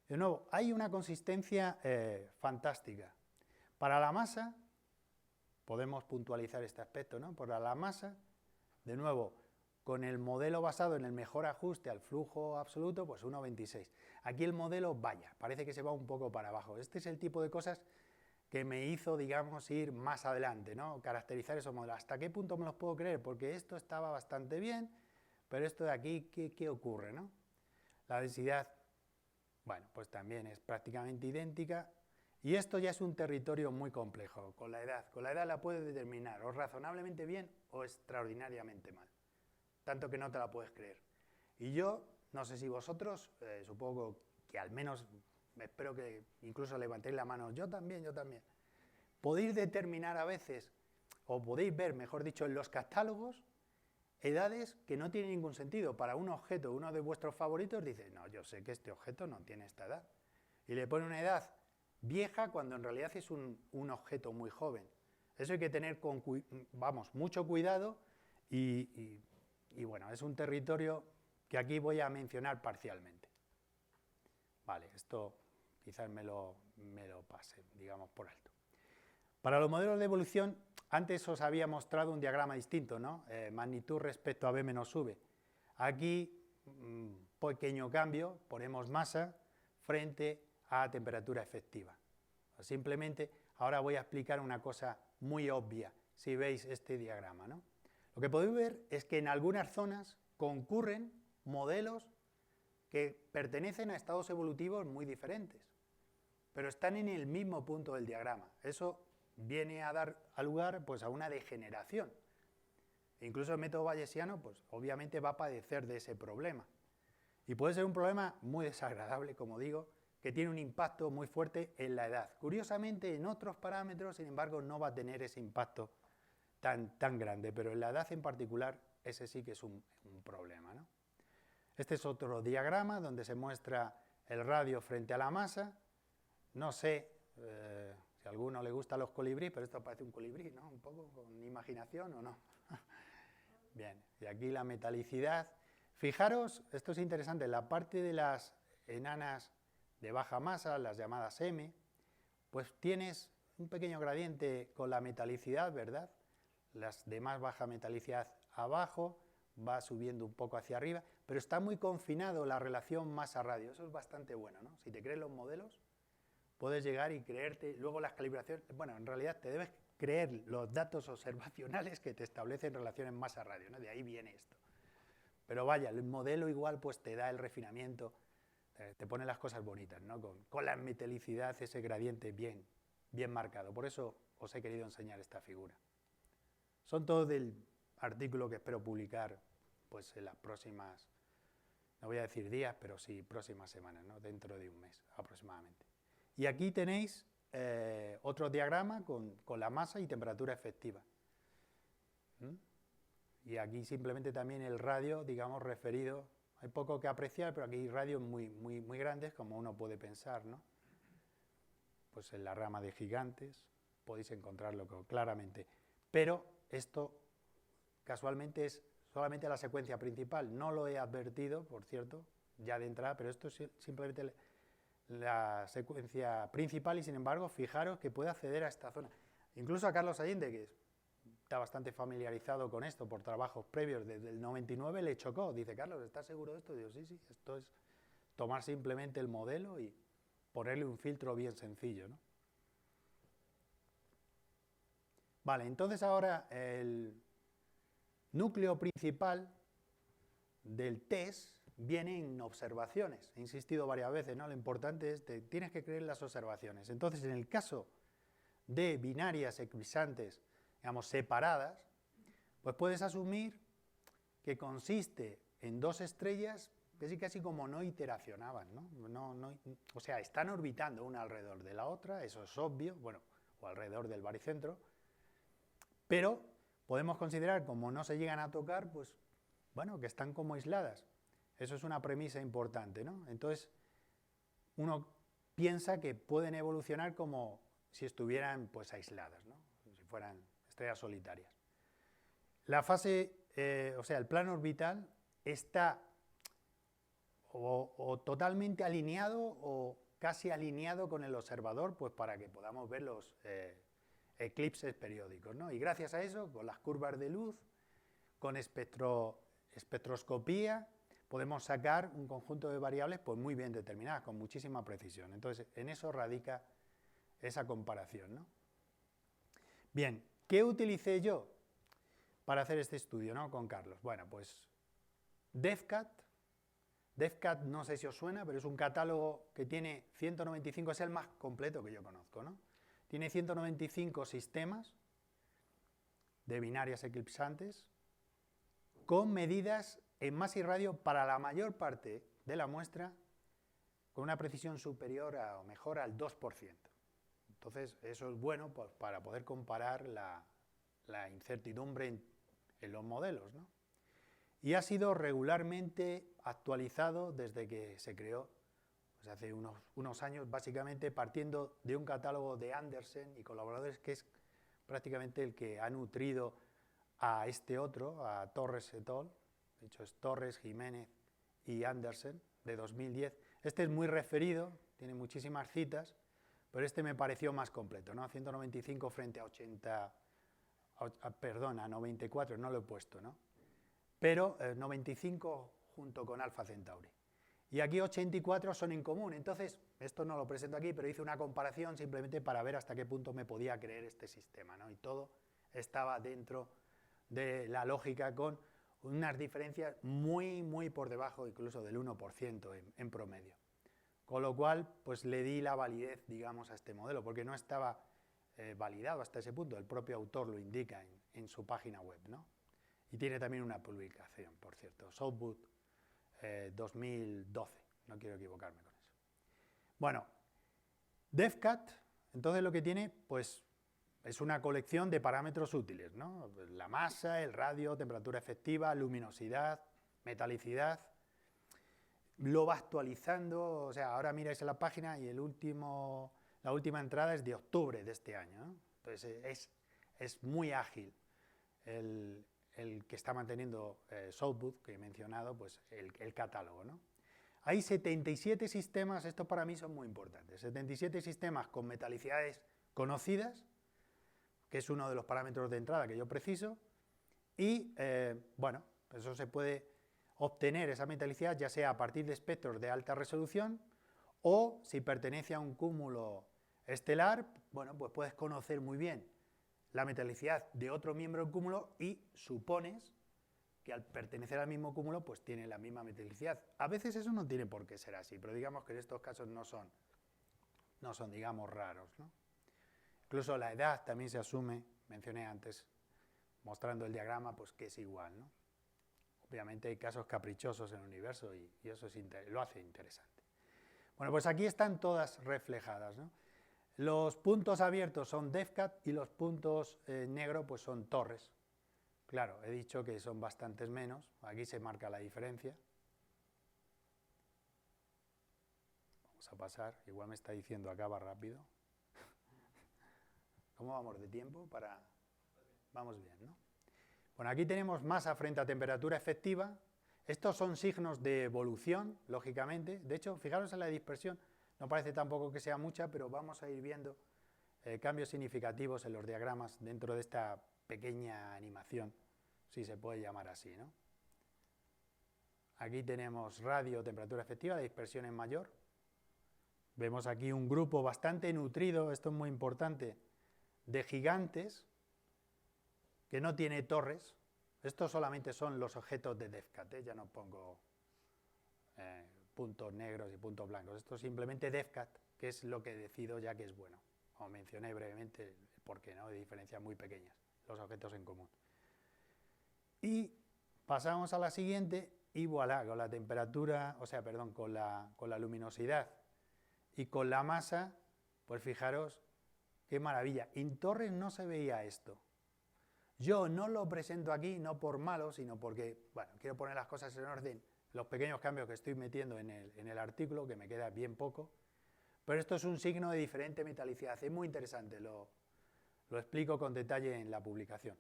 B: De nuevo, hay una consistencia fantástica. Para la masa, podemos puntualizar este aspecto, ¿no? Para la masa, de nuevo, con el modelo basado en el mejor ajuste al flujo absoluto, pues 1,26. Aquí el modelo, vaya, parece que se va un poco para abajo. Este es el tipo de cosas que me hizo, digamos, ir más adelante, ¿no? Caracterizar esos modelos. ¿Hasta qué punto me los puedo creer? Porque esto estaba bastante bien, pero esto de aquí, ¿qué ocurre, no? La densidad, bueno, pues también es prácticamente idéntica. Y esto ya es un territorio muy complejo, con la edad. Con la edad la puedes determinar o razonablemente bien o extraordinariamente mal. Tanto que no te la puedes creer. Y yo, no sé si vosotros, supongo que al menos, espero que incluso levantéis la mano, yo también, podéis determinar a veces, o podéis ver, mejor dicho, en los catálogos, edades que no tienen ningún sentido. Para un objeto, uno de vuestros favoritos dice, no, yo sé que este objeto no tiene esta edad. Y le pone una edad vieja cuando en realidad es un objeto muy joven. Eso hay que tener mucho cuidado y bueno, es un territorio que aquí voy a mencionar parcialmente. Vale, esto quizás me lo pase, digamos, por alto. Para los modelos de evolución, antes os había mostrado un diagrama distinto, ¿no? Magnitud respecto a B menos V. Aquí, pequeño cambio, ponemos masa frente a temperatura efectiva. Simplemente, ahora voy a explicar una cosa muy obvia, si veis este diagrama, ¿no? Lo que podéis ver es que en algunas zonas concurren modelos que pertenecen a estados evolutivos muy diferentes, pero están en el mismo punto del diagrama. Eso viene a dar lugar, pues, a una degeneración. Incluso el método bayesiano, pues, obviamente va a padecer de ese problema. Y puede ser un problema muy desagradable, como digo, que tiene un impacto muy fuerte en la edad. Curiosamente, en otros parámetros, sin embargo, no va a tener ese impacto tan grande, pero en la edad en particular, ese sí que es un problema, ¿no? Este es otro diagrama donde se muestra el radio frente a la masa. No sé si a alguno le gustan los colibríes, pero esto parece un colibrí, ¿no? Un poco con imaginación, ¿o no? Bien, y aquí la metalicidad. Fijaros, esto es interesante, la parte de las enanas de baja masa, las llamadas M, pues tienes un pequeño gradiente con la metalicidad, ¿verdad? Las de más baja metalicidad abajo, va subiendo un poco hacia arriba, pero está muy confinado la relación masa-radio. Eso es bastante bueno, ¿no? Si te crees los modelos, puedes llegar y creerte, luego las calibraciones, bueno, en realidad te debes creer los datos observacionales que te establecen relaciones masa-radio, ¿no? De ahí viene esto. Pero vaya, el modelo igual pues te da el refinamiento, te pone las cosas bonitas, ¿no? Con la metalicidad, ese gradiente bien marcado. Por eso os he querido enseñar esta figura. Son todos del artículo que espero publicar pues en las próximas, no voy a decir días, pero sí próximas semanas, ¿no? Dentro de un mes aproximadamente. Y aquí tenéis otro diagrama con la masa y temperatura efectiva. Y aquí simplemente también el radio, digamos, referido. Hay poco que apreciar, pero aquí hay radios muy grandes, como uno puede pensar, ¿no? Pues en la rama de gigantes podéis encontrarlo claramente. Pero esto, casualmente, es solamente la secuencia principal. No lo he advertido, por cierto, ya de entrada, pero esto es simplemente la secuencia principal y, sin embargo, fijaros que puede acceder a esta zona. Incluso a Carlos Allende, que está bastante familiarizado con esto por trabajos previos, desde el 99 le chocó. Dice, Carlos, ¿estás seguro de esto? Digo, sí, esto es tomar simplemente el modelo y ponerle un filtro bien sencillo, ¿no? Vale, entonces ahora el núcleo principal del test viene en observaciones. He insistido varias veces, ¿no? Lo importante es que tienes que creer en las observaciones. Entonces, en el caso de binarias eclipsantes, digamos, separadas, pues puedes asumir que consiste en dos estrellas casi como no iteracionaban, ¿no? O sea, están orbitando una alrededor de la otra, eso es obvio, bueno, o alrededor del baricentro, pero podemos considerar, como no se llegan a tocar, pues, bueno, que están como aisladas. Eso es una premisa importante, ¿no? Entonces, uno piensa que pueden evolucionar como si estuvieran, pues, aisladas, ¿no? Si fueran estrellas solitarias. La fase, o sea, el plano orbital está o totalmente alineado o casi alineado con el observador, pues para que podamos ver los eclipses periódicos, ¿no? Y gracias a eso, con las curvas de luz, con espectroscopía, podemos sacar un conjunto de variables pues muy bien determinadas, con muchísima precisión. Entonces, en eso radica esa comparación, ¿no? Bien, ¿qué utilicé yo para hacer este estudio, ¿no? Con Carlos? Bueno, pues DEFCAT. DEFCAT no sé si os suena, pero es un catálogo que tiene 195, es el más completo que yo conozco, ¿no? Tiene 195 sistemas de binarias eclipsantes con medidas en masa y radio para la mayor parte de la muestra con una precisión superior o mejor al 2%. Entonces, eso es bueno pues, para poder comparar la incertidumbre en los modelos, ¿no? Y ha sido regularmente actualizado desde que se creó, pues hace unos años, básicamente partiendo de un catálogo de Andersen y colaboradores, que es prácticamente el que ha nutrido a este otro, a Torres et al. De hecho, es Torres, Jiménez y Andersen, de 2010. Este es muy referido, tiene muchísimas citas, pero este me pareció más completo, ¿no? 195 frente a 94, no lo he puesto, ¿no? Pero 95 junto con Alfa Centauri. Y aquí 84 son en común. Entonces, esto no lo presento aquí, pero hice una comparación simplemente para ver hasta qué punto me podía creer este sistema, ¿no? Y todo estaba dentro de la lógica con unas diferencias muy por debajo incluso del 1% en promedio. Con lo cual, pues le di la validez, digamos, a este modelo, porque no estaba validado hasta ese punto. El propio autor lo indica en su página web, ¿no? Y tiene también una publicación, por cierto, Southwood 2012, no quiero equivocarme con eso. Bueno, DEFCAT, entonces lo que tiene, pues, es una colección de parámetros útiles, ¿no? La masa, el radio, temperatura efectiva, luminosidad, metalicidad. Lo va actualizando, o sea, ahora miráis en la página y la última entrada es de octubre de este año, ¿no? Entonces es muy ágil el que está manteniendo Southwood, que he mencionado, pues el catálogo, ¿no? Hay 77 sistemas, estos para mí son muy importantes, 77 sistemas con metalicidades conocidas, que es uno de los parámetros de entrada que yo preciso, y bueno, eso se puede obtener esa metalicidad ya sea a partir de espectros de alta resolución o si pertenece a un cúmulo estelar, bueno, pues puedes conocer muy bien la metalicidad de otro miembro del cúmulo y supones que al pertenecer al mismo cúmulo pues tiene la misma metalicidad. A veces eso no tiene por qué ser así, pero digamos que en estos casos no son digamos raros, ¿no? Incluso la edad también se asume, mencioné antes, mostrando el diagrama, pues que es igual, ¿no? Obviamente hay casos caprichosos en el universo y eso lo hace interesante. Bueno, pues aquí están todas reflejadas, ¿no? Los puntos abiertos son DEFCAT y los puntos negros pues son Torres. Claro, he dicho que son bastantes menos, aquí se marca la diferencia. Vamos a pasar, igual me está diciendo acaba rápido. ¿Cómo vamos de tiempo? Vamos bien, ¿no? Bueno, aquí tenemos masa frente a temperatura efectiva. Estos son signos de evolución, lógicamente. De hecho, fijaros en la dispersión. No parece tampoco que sea mucha, pero vamos a ir viendo cambios significativos en los diagramas dentro de esta pequeña animación, si se puede llamar así, ¿no? Aquí tenemos radio, temperatura efectiva, la dispersión es mayor. Vemos aquí un grupo bastante nutrido, esto es muy importante, de gigantes, que no tiene torres. Estos solamente son los objetos de DEFCAT, ya no pongo puntos negros y puntos blancos. Esto es simplemente defcat, que es lo que decido ya que es bueno. Como mencioné brevemente, el porqué, ¿no? De diferencias muy pequeñas, los objetos en común. Y pasamos a la siguiente y voilà, con la temperatura, con la luminosidad y con la masa, pues fijaros qué maravilla. En Torres no se veía esto. Yo no lo presento aquí, no por malo, sino porque, bueno, quiero poner las cosas en orden, los pequeños cambios que estoy metiendo en el artículo, que me queda bien poco, pero esto es un signo de diferente metalicidad, es muy interesante, lo explico con detalle en la publicación.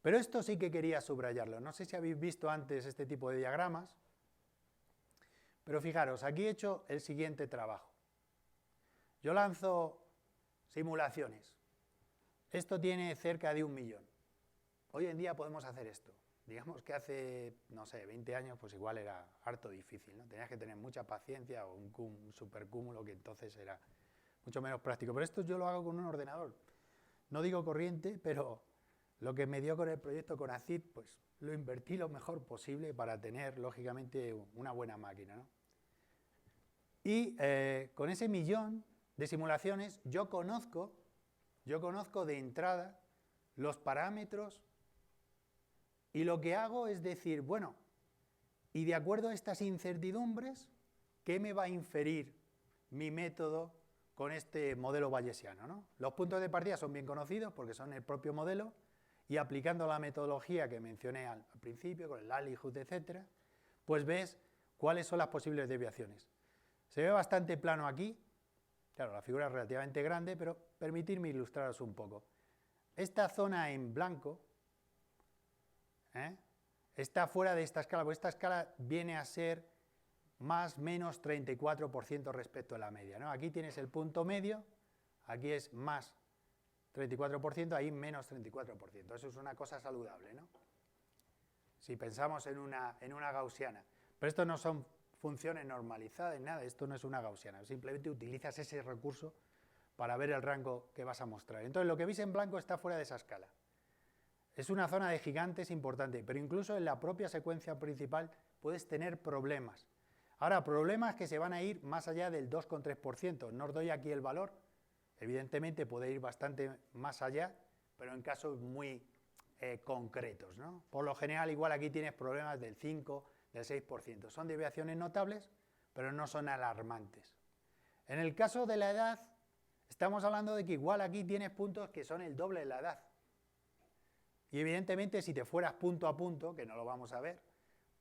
B: Pero esto sí que quería subrayarlo, no sé si habéis visto antes este tipo de diagramas, pero fijaros, aquí he hecho el siguiente trabajo. Yo lanzo simulaciones. Esto tiene cerca de 1 millón. Hoy en día podemos hacer esto. Digamos que hace, no sé, 20 años, pues igual era harto difícil, ¿no? Tenías que tener mucha paciencia o un supercúmulo que entonces era mucho menos práctico. Pero esto yo lo hago con un ordenador. No digo corriente, pero lo que me dio con el proyecto con ACID, pues lo invertí lo mejor posible para tener, lógicamente, una buena máquina, ¿no? Y con ese 1 millón de simulaciones yo conozco de entrada los parámetros y lo que hago es decir, bueno, y de acuerdo a estas incertidumbres, ¿qué me va a inferir mi método con este modelo bayesiano, ¿no? Los puntos de partida son bien conocidos porque son el propio modelo y aplicando la metodología que mencioné al principio, con el likelihood, etcétera, pues ves cuáles son las posibles desviaciones. Se ve bastante plano aquí. Claro, la figura es relativamente grande, pero permitirme ilustraros un poco. Esta zona en blanco está fuera de esta escala, porque esta escala viene a ser más menos 34% respecto a la media, ¿no? Aquí tienes el punto medio, aquí es más 34%, ahí menos 34%. Eso es una cosa saludable, ¿no? Si pensamos en una gaussiana. Pero esto no son funciones normalizadas, nada, esto no es una gaussiana, simplemente utilizas ese recurso para ver el rango que vas a mostrar. Entonces lo que veis en blanco está fuera de esa escala. Es una zona de gigantes importante, pero incluso en la propia secuencia principal puedes tener problemas. Ahora, problemas que se van a ir más allá del 2,3%. No os doy aquí el valor, evidentemente puede ir bastante más allá, pero en casos muy concretos, ¿no? Por lo general, igual aquí tienes problemas del 5%, del 6%. Son desviaciones notables, pero no son alarmantes. En el caso de la edad, estamos hablando de que igual aquí tienes puntos que son el doble de la edad. Y evidentemente, si te fueras punto a punto, que no lo vamos a ver,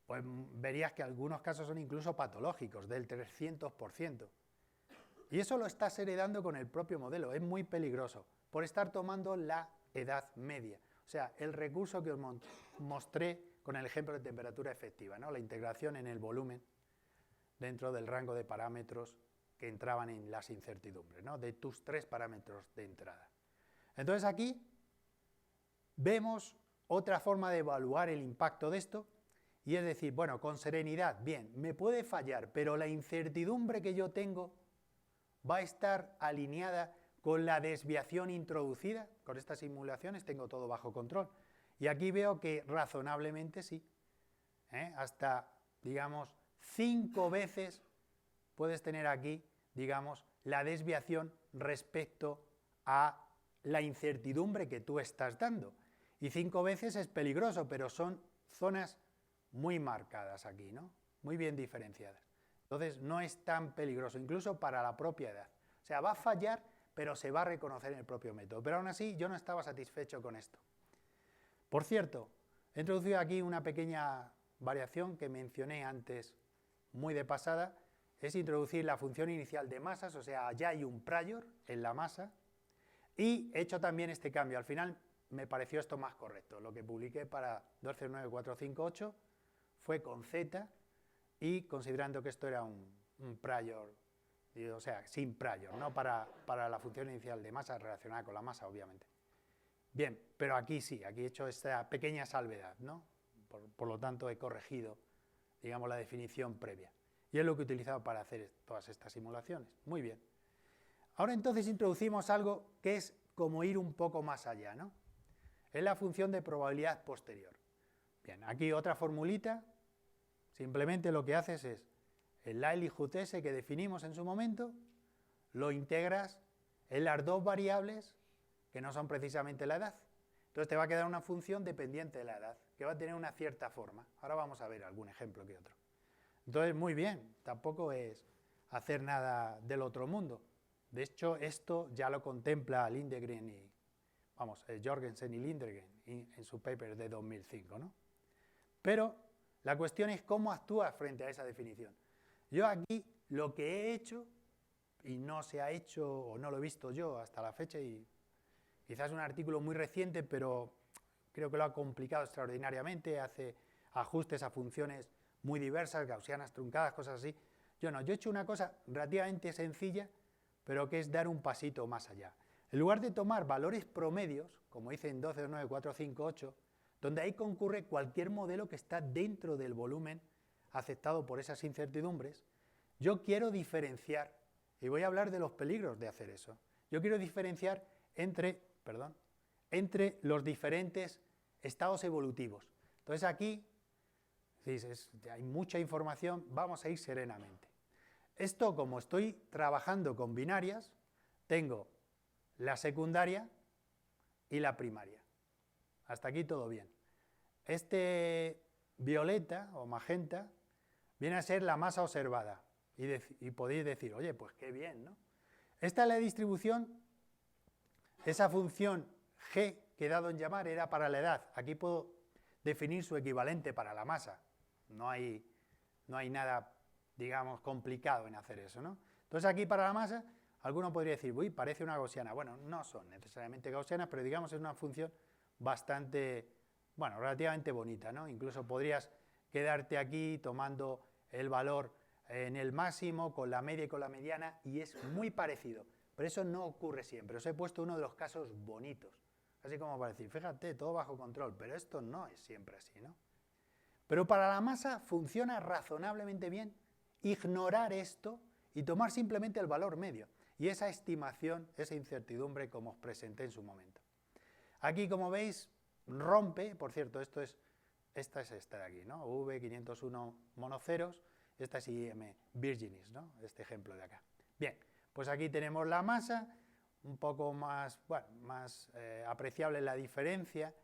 B: pues verías que algunos casos son incluso patológicos, del 300%. Y eso lo estás heredando con el propio modelo. Es muy peligroso, por estar tomando la edad media. O sea, el recurso que os mostré con el ejemplo de temperatura efectiva, ¿no? La integración en el volumen dentro del rango de parámetros que entraban en las incertidumbres, ¿no? De tus 3 parámetros de entrada. Entonces aquí vemos otra forma de evaluar el impacto de esto y es decir, bueno, con serenidad, bien, me puede fallar, pero la incertidumbre que yo tengo va a estar alineada con la desviación introducida. Con estas simulaciones tengo todo bajo control. Y aquí veo que razonablemente sí. Hasta, digamos, 5 veces puedes tener aquí, digamos, la desviación respecto a la incertidumbre que tú estás dando. Y 5 veces es peligroso, pero son zonas muy marcadas aquí, ¿no? Muy bien diferenciadas. Entonces no es tan peligroso, incluso para la propia edad. O sea, va a fallar, pero se va a reconocer en el propio método. Pero aún así yo no estaba satisfecho con esto. Por cierto, he introducido aquí una pequeña variación que mencioné antes muy de pasada, es introducir la función inicial de masas, o sea, ya hay un prior en la masa, y he hecho también este cambio. Al final me pareció esto más correcto. Lo que publiqué para 129458 fue con z y considerando que esto era un prior, o sea, sin prior, no para la función inicial de masa relacionada con la masa, obviamente. Bien, pero aquí sí, aquí he hecho esta pequeña salvedad, ¿no? Por lo tanto, he corregido, digamos, la definición previa. Y es lo que he utilizado para hacer todas estas simulaciones. Muy bien. Ahora entonces introducimos algo que es como ir un poco más allá, ¿no? Es la función de probabilidad posterior. Bien, aquí otra formulita, Simplemente lo que haces es el likelihood ese que definimos en su momento, lo integras en las dos variables que no son precisamente la edad. Entonces te va a quedar una función dependiente de la edad, que va a tener una cierta forma. Ahora vamos a ver algún ejemplo que otro. Entonces, muy bien, tampoco es hacer nada del otro mundo. De hecho, esto ya lo contempla Lindegren y, Jorgensen y Lindegren en su paper de 2005, ¿no? Pero la cuestión es cómo actúas frente a esa definición. Yo aquí lo que he hecho, y no se ha hecho o no lo he visto yo hasta la fecha, y quizás es un artículo muy reciente, pero creo que lo ha complicado extraordinariamente, hace ajustes a funciones muy diversas, gaussianas, truncadas, cosas así. Yo he hecho una cosa relativamente sencilla, pero que es dar un pasito más allá. En lugar de tomar valores promedios, como hice en 12, 9, 4, 5, 8, donde ahí concurre cualquier modelo que está dentro del volumen aceptado por esas incertidumbres, yo quiero diferenciar, y voy a hablar de los peligros de hacer eso. Yo quiero diferenciar entre los diferentes estados evolutivos. Entonces aquí, hay mucha información, vamos a ir serenamente. Esto, como estoy trabajando con binarias, tengo la secundaria y la primaria. Hasta aquí todo bien. Este violeta o magenta viene a ser la masa observada. Y podéis decir, oye, pues qué bien, ¿no? Esta es la distribución, esa función g que he dado en llamar era para la edad. Aquí puedo definir su equivalente para la masa. No hay nada, digamos, complicado en hacer eso, ¿no? Entonces aquí para la masa, alguno podría decir, uy, parece una gaussiana. Bueno, no son necesariamente gaussianas, pero digamos es una función bastante, relativamente bonita, ¿no? Incluso podrías quedarte aquí tomando el valor en el máximo, con la media y con la mediana, y es muy parecido. Pero eso no ocurre siempre. Os he puesto uno de los casos bonitos. Así como para decir, fíjate, todo bajo control, pero esto no es siempre así, ¿no? Pero para la masa funciona razonablemente bien ignorar esto y tomar simplemente el valor medio. Y esa estimación, esa incertidumbre, como os presenté en su momento. Aquí, como veis, rompe, por cierto, esta es esta de aquí, ¿no? V501 monoceros, esta es IM Virginis, ¿no? Este ejemplo de acá. Bien, pues aquí tenemos la masa, un poco más, más apreciable la diferencia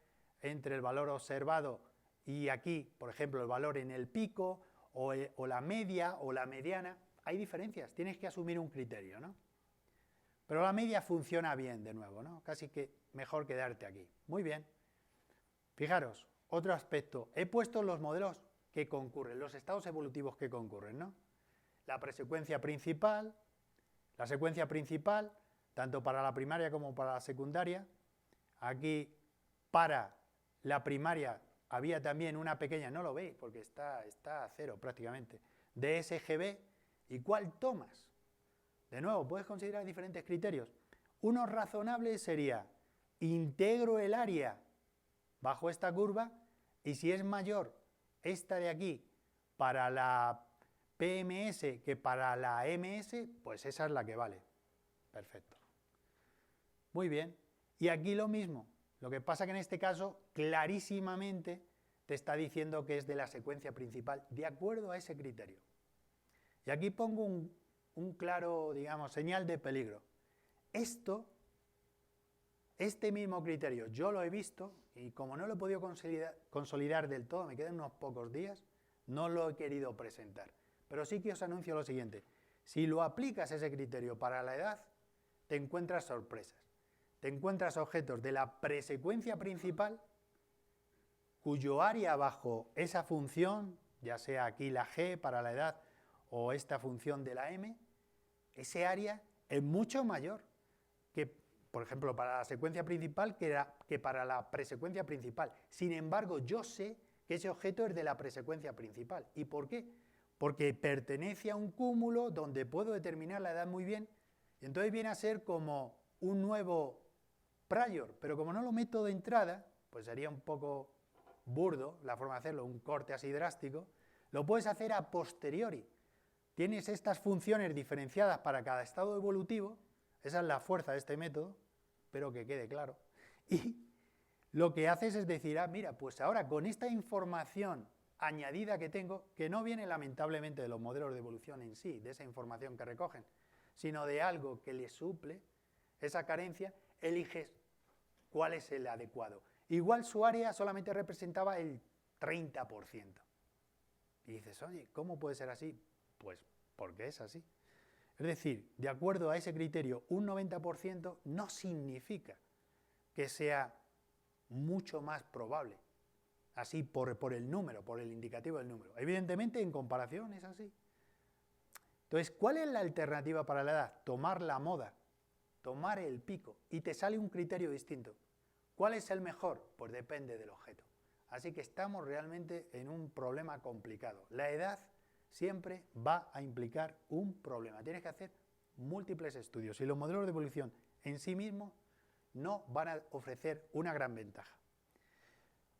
B: entre el valor observado y aquí, por ejemplo, el valor en el pico, o la media, o la mediana. Hay diferencias, tienes que asumir un criterio, ¿no? Pero la media funciona bien, de nuevo, ¿no? Casi que mejor quedarte aquí. Muy bien. Fijaros, otro aspecto. He puesto los modelos que concurren, los estados evolutivos que concurren, ¿no? La presecuencia principal, tanto para la primaria como para la secundaria. Aquí, para la primaria, había también una pequeña, no lo veis porque está a cero prácticamente, de SGB. ¿Y cuál tomas? De nuevo, puedes considerar diferentes criterios. Uno razonable sería, integro el área bajo esta curva, y si es mayor esta de aquí para la PMS que para la MS, pues esa es la que vale. Perfecto. Muy bien. Y aquí lo mismo. Lo que pasa que en este caso, clarísimamente, te está diciendo que es de la secuencia principal, de acuerdo a ese criterio. Y aquí pongo un claro, digamos, señal de peligro. Este mismo criterio, yo lo he visto, y como no lo he podido consolidar del todo, me quedan unos pocos días, no lo he querido presentar. Pero sí que os anuncio lo siguiente. Si lo aplicas ese criterio para la edad, te encuentras sorpresas. Te encuentras objetos de la presecuencia principal cuyo área bajo esa función, ya sea aquí la G para la edad o esta función de la M, ese área es mucho mayor que, por ejemplo, para la secuencia principal que para la presecuencia principal. Sin embargo, yo sé que ese objeto es de la presecuencia principal. ¿Y por qué? Porque pertenece a un cúmulo donde puedo determinar la edad muy bien, y entonces viene a ser como un nuevo prior, pero como no lo meto de entrada, pues sería un poco burdo la forma de hacerlo, un corte así drástico, lo puedes hacer a posteriori. Tienes estas funciones diferenciadas para cada estado evolutivo, esa es la fuerza de este método, espero que quede claro, y lo que haces es decir, mira, pues ahora con esta información añadida que tengo, que no viene lamentablemente de los modelos de evolución en sí, de esa información que recogen, sino de algo que le suple esa carencia, eliges cuál es el adecuado. Igual su área solamente representaba el 30%. Y dices, oye, ¿cómo puede ser así? Pues porque es así. Es decir, de acuerdo a ese criterio, un 90% no significa que sea mucho más probable. Así por el número, por el indicativo del número. Evidentemente, en comparación es así. Entonces, ¿cuál es la alternativa para la edad? Tomar la moda, tomar el pico, y te sale un criterio distinto. ¿Cuál es el mejor? Pues depende del objeto. Así que estamos realmente en un problema complicado. La edad siempre va a implicar un problema. Tienes que hacer múltiples estudios y los modelos de evolución en sí mismos no van a ofrecer una gran ventaja.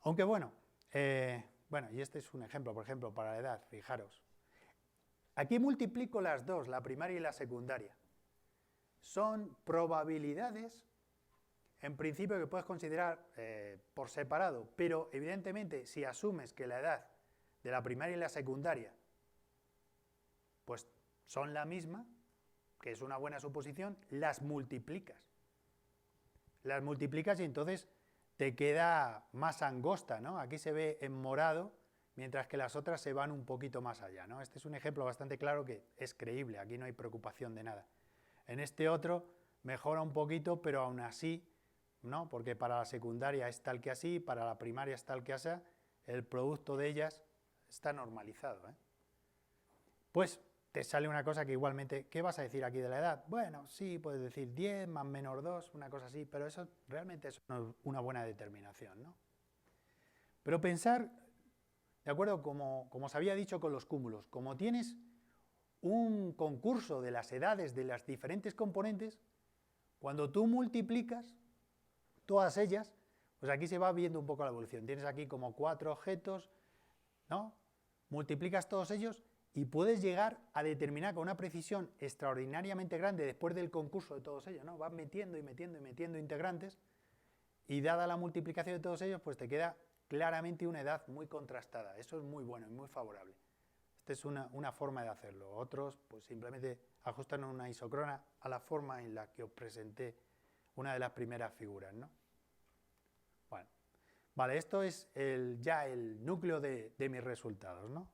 B: Aunque bueno, y este es un ejemplo, por ejemplo, para la edad, fijaros. Aquí multiplico las dos, la primaria y la secundaria. Son probabilidades, en principio, que puedes considerar por separado, pero evidentemente si asumes que la edad de la primaria y la secundaria pues son la misma, que es una buena suposición, las multiplicas. Las multiplicas y entonces te queda más angosta, ¿no? Aquí se ve en morado, mientras que las otras se van un poquito más allá, ¿no? Este es un ejemplo bastante claro que es creíble, aquí no hay preocupación de nada. En este otro mejora un poquito, pero aún así, ¿no? Porque para la secundaria es tal que así, para la primaria es tal que así, el producto de ellas está normalizado, ¿eh? Pues te sale una cosa que igualmente, ¿qué vas a decir aquí de la edad? Bueno, sí, puedes decir 10 más menos 2, una cosa así, pero eso realmente es una buena determinación, ¿no? Pero pensar, de acuerdo, como os había dicho con los cúmulos, como tienes un concurso de las edades de las diferentes componentes, cuando tú multiplicas todas ellas, pues aquí se va viendo un poco la evolución. Tienes aquí como 4 objetos, ¿no? Multiplicas todos ellos y puedes llegar a determinar con una precisión extraordinariamente grande después del concurso de todos ellos, ¿no? Vas metiendo y metiendo y metiendo integrantes y dada la multiplicación de todos ellos, pues te queda claramente una edad muy contrastada. Eso es muy bueno y muy favorable. Esta es una forma de hacerlo. Otros, pues simplemente ajustan una isócrona a la forma en la que os presenté una de las primeras figuras, ¿no? Bueno, vale, esto es ya el núcleo de mis resultados, ¿no?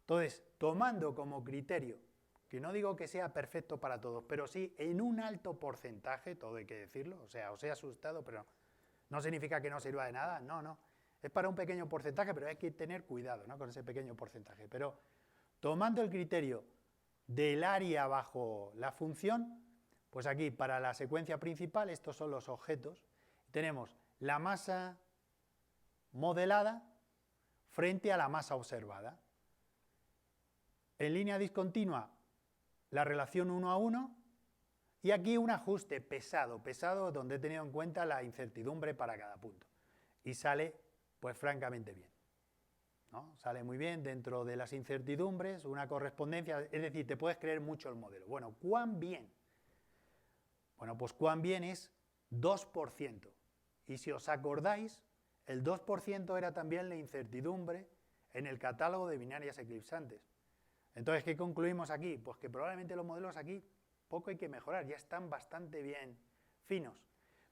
B: Entonces, tomando como criterio, que no digo que sea perfecto para todos, pero sí en un alto porcentaje, todo hay que decirlo, o sea, os he asustado, pero no significa que no sirva de nada, no. Es para un pequeño porcentaje, pero hay que tener cuidado, ¿no? Con ese pequeño porcentaje. Pero tomando el criterio del área bajo la función, pues aquí para la secuencia principal, estos son los objetos, tenemos la masa modelada frente a la masa observada. En línea discontinua, la relación 1 a 1, y aquí un ajuste pesado donde he tenido en cuenta la incertidumbre para cada punto. Y sale, pues francamente bien, ¿no? Sale muy bien dentro de las incertidumbres, una correspondencia, es decir, te puedes creer mucho el modelo. Bueno, ¿cuán bien? Bueno, pues cuán bien es 2%. Y si os acordáis, el 2% era también la incertidumbre en el catálogo de binarias eclipsantes. Entonces, ¿qué concluimos aquí? Pues que probablemente los modelos aquí poco hay que mejorar, ya están bastante bien finos.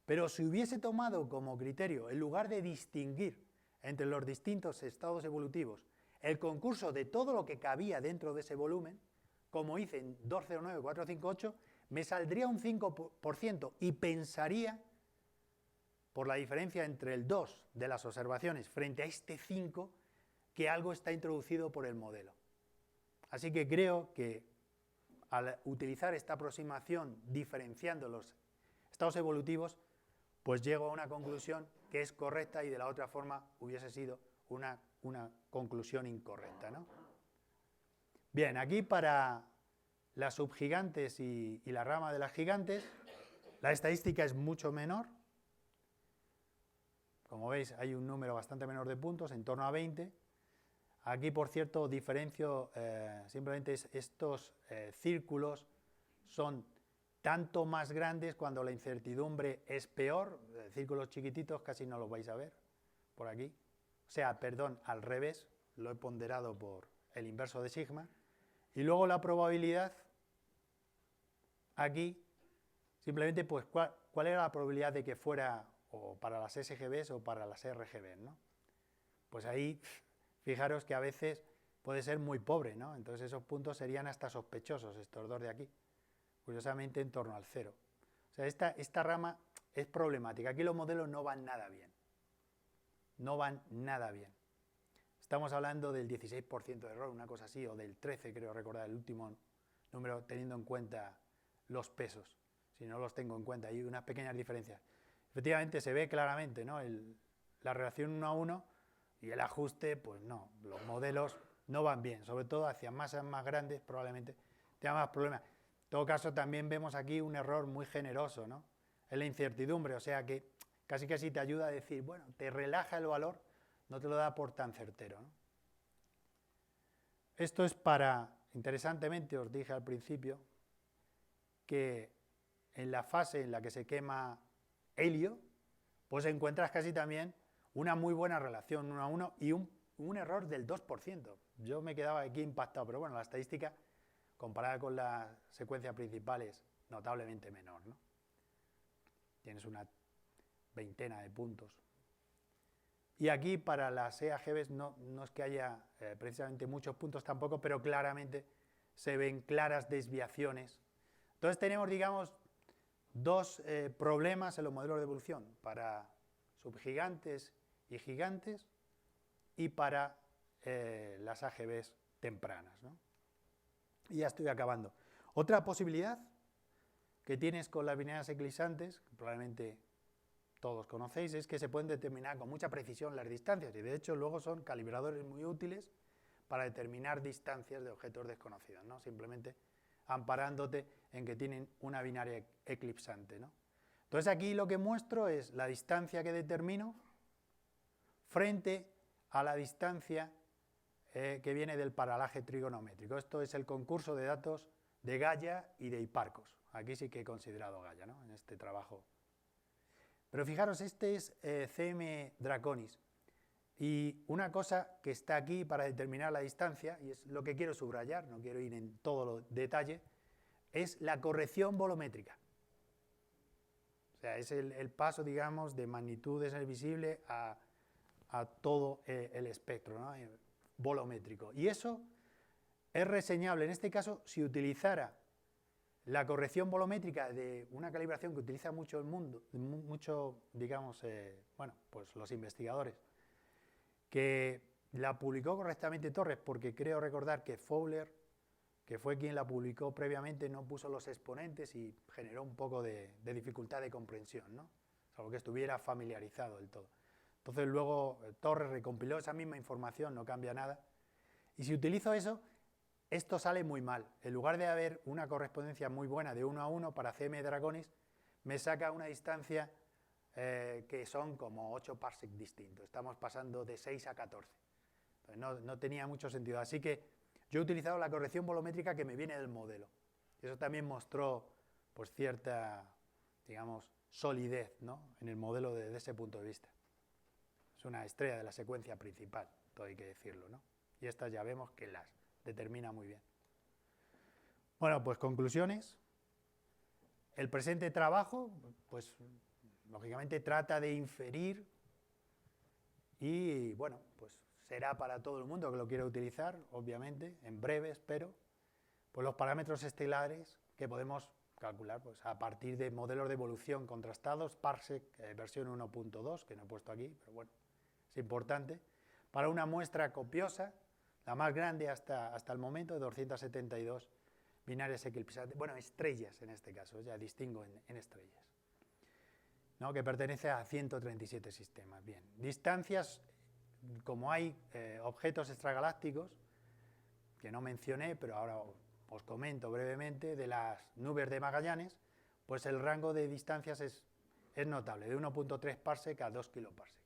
B: Pero si hubiese tomado como criterio, en lugar de distinguir entre los distintos estados evolutivos, el concurso de todo lo que cabía dentro de ese volumen, como hice en 209, 458, me saldría un 5% y pensaría, por la diferencia entre el 2 de las observaciones frente a este 5, que algo está introducido por el modelo. Así que creo que al utilizar esta aproximación diferenciando los estados evolutivos, pues llego a una conclusión que es correcta y de la otra forma hubiese sido una conclusión incorrecta, ¿no? Bien, aquí para las subgigantes y la rama de las gigantes, la estadística es mucho menor. Como veis, hay un número bastante menor de puntos, en torno a 20. Aquí, por cierto, diferencio, simplemente estos círculos son tanto más grandes cuando la incertidumbre es peor. Círculos chiquititos casi no los vais a ver por aquí. O sea, perdón, al revés. lo he ponderado por el inverso de sigma, y luego la probabilidad aquí, simplemente pues cuál era la probabilidad de que fuera o para las SGBs o para las RGBs, ¿no? Pues ahí, fijaros que a veces puede ser muy pobre, ¿no? Entonces esos puntos serían hasta sospechosos, estos dos de aquí, curiosamente en torno al 0. O sea, esta rama es problemática. Aquí los modelos no van nada bien. No van nada bien. Estamos hablando del 16% de error, una cosa así, o del 13%, creo recordar, el último número, teniendo en cuenta los pesos. Si no los tengo en cuenta, hay unas pequeñas diferencias. Efectivamente, se ve claramente, ¿no? La relación 1 a 1 y el ajuste, pues no, los modelos no van bien, sobre todo hacia masas más grandes probablemente tengan más problemas. En todo caso, también vemos aquí un error muy generoso, ¿no? Es la incertidumbre, o sea que casi te ayuda a decir, bueno, te relaja el valor, no te lo da por tan certero, ¿no? Esto es para, interesantemente, os dije al principio, que en la fase en la que se quema helio, pues encuentras casi también una muy buena relación 1 a 1 y un error del 2%. Yo me quedaba aquí impactado, pero bueno, la estadística comparada con la secuencia principal es notablemente menor, ¿no? Tienes una veintena de puntos. Y aquí para las EAGBs no es que haya precisamente muchos puntos tampoco, pero claramente se ven claras desviaciones. Entonces tenemos, digamos, dos problemas en los modelos de evolución, para subgigantes y gigantes y para las AGBs tempranas, ¿no? Y ya estoy acabando. Otra posibilidad que tienes con las binarias eclipsantes, que probablemente todos conocéis, es que se pueden determinar con mucha precisión las distancias, y de hecho luego son calibradores muy útiles para determinar distancias de objetos desconocidos, ¿no? Simplemente amparándote en que tienen una binaria eclipsante, ¿no? Entonces aquí lo que muestro es la distancia que determino frente a la distancia que viene del paralaje trigonométrico. Esto es el concurso de datos de Gaia y de Hipparcos. Aquí sí que he considerado Gaia, ¿no? En este trabajo. Pero fijaros, este es CM Draconis. Y una cosa que está aquí para determinar la distancia, y es lo que quiero subrayar, no quiero ir en todo los detalle, es la corrección bolométrica. O sea, es el paso, digamos, de magnitudes en el visible a todo el espectro, ¿no? Bolométrico. Y eso es reseñable, en este caso, si utilizara la corrección bolométrica de una calibración que utiliza mucho el mundo, digamos, pues los investigadores, que la publicó correctamente Torres, porque creo recordar que Fowler, que fue quien la publicó previamente, no puso los exponentes y generó un poco de dificultad de comprensión, ¿no? Salvo que estuviera familiarizado del todo. Entonces luego Torres recompiló esa misma información, no cambia nada. Y si utilizo eso, esto sale muy mal. En lugar de haber una correspondencia muy buena de 1 a 1 para CM Draconis, me saca una distancia que son como 8 parsecs distintos. Estamos pasando de 6 a 14. Entonces no tenía mucho sentido. Así que yo he utilizado la corrección bolométrica que me viene del modelo. Y eso también mostró pues, cierta, digamos, solidez, ¿no? En el modelo desde ese punto de vista. Es una estrella de la secuencia principal, todo hay que decirlo, ¿no? Y estas ya vemos que las determina muy bien. Bueno, pues conclusiones. El presente trabajo, pues lógicamente trata de inferir y, bueno, pues será para todo el mundo que lo quiera utilizar, obviamente, en breve espero, pues los parámetros estelares que podemos calcular pues, a partir de modelos de evolución contrastados, Parsec versión 1.2, que no he puesto aquí, pero bueno, es importante, para una muestra copiosa, la más grande hasta el momento, de 272 binarias eclipsantes, bueno, estrellas en este caso, ya distingo en estrellas, ¿no? Que pertenece a 137 sistemas. Bien, distancias, como hay objetos extragalácticos, que no mencioné, pero ahora os comento brevemente, de las nubes de Magallanes, pues el rango de distancias es notable, de 1.3 parsec a 2 kiloparsec.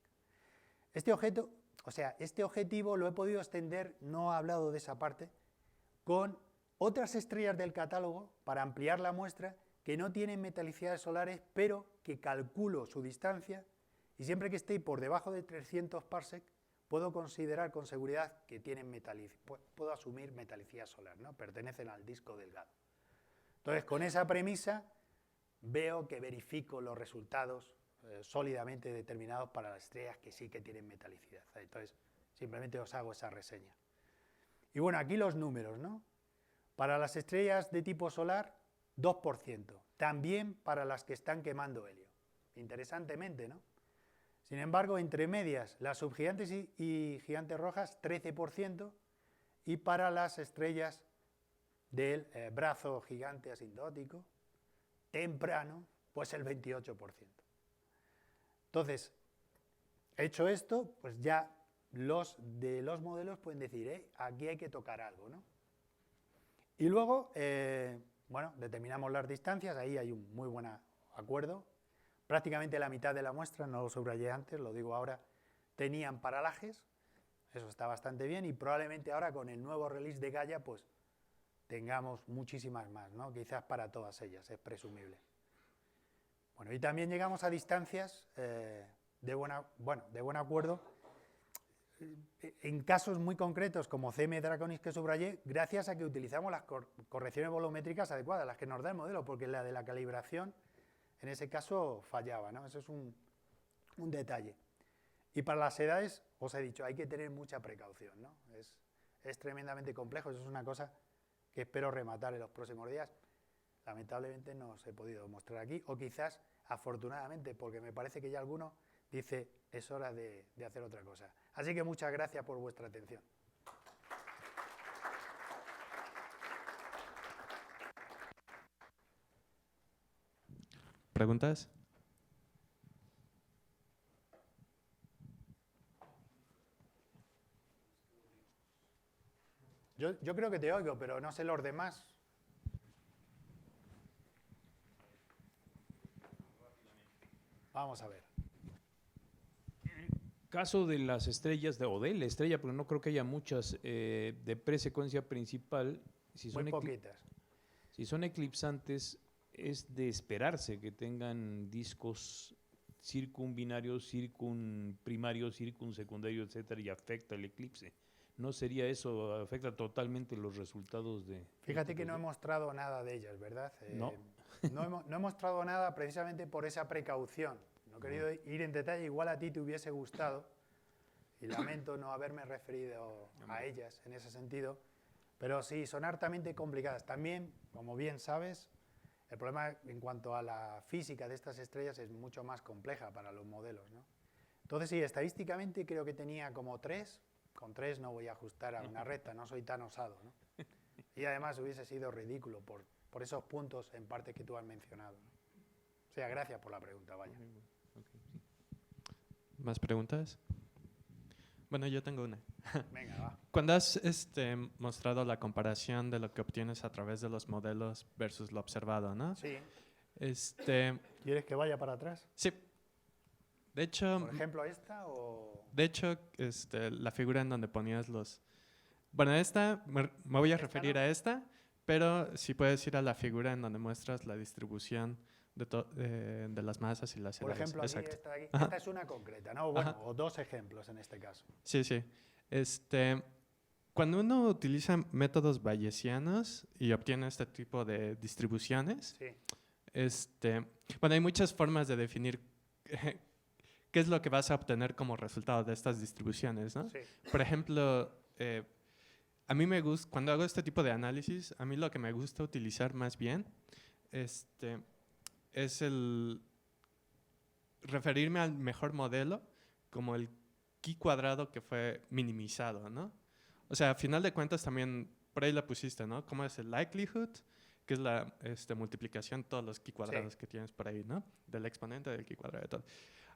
B: Este objetivo lo he podido extender, no he hablado de esa parte, con otras estrellas del catálogo para ampliar la muestra que no tienen metalicidades solares, pero que calculo su distancia y siempre que esté por debajo de 300 parsec, puedo considerar con seguridad que tienen puedo asumir metalicidad solar, ¿no? Pertenecen al disco delgado. Entonces, con esa premisa, veo que verifico los resultados sólidamente determinados para las estrellas que sí que tienen metalicidad. Entonces, simplemente os hago esa reseña. Y bueno, aquí los números, ¿no? Para las estrellas de tipo solar, 2%. También para las que están quemando helio. Interesantemente, ¿no? Sin embargo, entre medias, las subgigantes y gigantes rojas, 13%. Y para las estrellas del brazo gigante asintótico, temprano, pues el 28%. Entonces, hecho esto, pues ya los modelos pueden decir, aquí hay que tocar algo, ¿no? Y luego, bueno, determinamos las distancias, ahí hay un muy buen acuerdo. Prácticamente la mitad de la muestra, no lo subrayé antes, lo digo ahora, tenían paralajes, eso está bastante bien, y probablemente ahora con el nuevo release de Gaia, pues tengamos muchísimas más, ¿no? Quizás para todas ellas, es presumible. Bueno, y también llegamos a distancias de buen acuerdo, en casos muy concretos como CM Draconis que subrayé, gracias a que utilizamos las correcciones volumétricas adecuadas, las que nos da el modelo, porque la de la calibración en ese caso fallaba, ¿no? Eso es un detalle. Y para las edades, os he dicho, hay que tener mucha precaución, ¿no? Es tremendamente complejo, eso es una cosa que espero rematar en los próximos días. Lamentablemente no os he podido mostrar aquí, o quizás afortunadamente, porque me parece que ya alguno dice, es hora de hacer otra cosa. Así que muchas gracias por vuestra atención.
A: ¿Preguntas?
B: Yo creo que te oigo, pero no sé los demás. Vamos a ver.
C: Caso de las estrellas, o de la estrella, porque no creo que haya muchas, de presecuencia principal, si
B: Muy poquitas.
C: si son eclipsantes, es de esperarse que tengan discos circunbinarios, circunprimarios, circunsecundarios, etcétera, y afecta el eclipse. ¿No sería eso, afecta totalmente los resultados de...?
B: Fíjate que no he mostrado nada de ellas, ¿verdad?
C: No.
B: No he mostrado nada precisamente por esa precaución. No he querido ir en detalle, igual a ti te hubiese gustado, y lamento no haberme referido a ellas en ese sentido, pero sí, son hartamente complicadas. También, como bien sabes, el problema en cuanto a la física de estas estrellas es mucho más compleja para los modelos, ¿no? Entonces, sí, estadísticamente creo que tenía como 3. Con 3 no voy a ajustar a una recta, no soy tan osado, ¿no? Y además hubiese sido ridículo por esos puntos en parte que tú has mencionado, ¿no? O sea, gracias por la pregunta, vaya.
A: ¿Más preguntas? Bueno, yo tengo una.
B: Venga, va.
A: Cuando has mostrado la comparación de lo que obtienes a través de los modelos versus lo observado, ¿no?
B: Sí.
A: ¿Quieres
B: que vaya para atrás?
A: Sí. De hecho,
B: ¿Por ejemplo esta o...?
A: De hecho, la figura en donde ponías los... Bueno, me voy a referir a esta, pero si puedes ir a la figura en donde muestras la distribución de las masas y las
B: Por
A: edades.
B: ejemplo,
A: Exacto.
B: esta de aquí. Esta es una concreta, ¿no? Bueno, o dos ejemplos en este caso.
A: Sí, sí. Cuando uno utiliza métodos bayesianos y obtiene este tipo de distribuciones,
B: sí.
A: Bueno, hay muchas formas de definir qué es lo que vas a obtener como resultado de estas distribuciones, ¿no?
B: Sí.
A: Por ejemplo, a mí me gusta, cuando hago este tipo de análisis, a mí lo que me gusta utilizar más bien es el referirme al mejor modelo como el chi cuadrado que fue minimizado, ¿no? O sea, a final de cuentas también, por ahí la pusiste, ¿no? ¿Cómo es el likelihood? Que es la multiplicación de todos los chi cuadrados que tienes por ahí, ¿no? Del exponente del chi cuadrado de todo.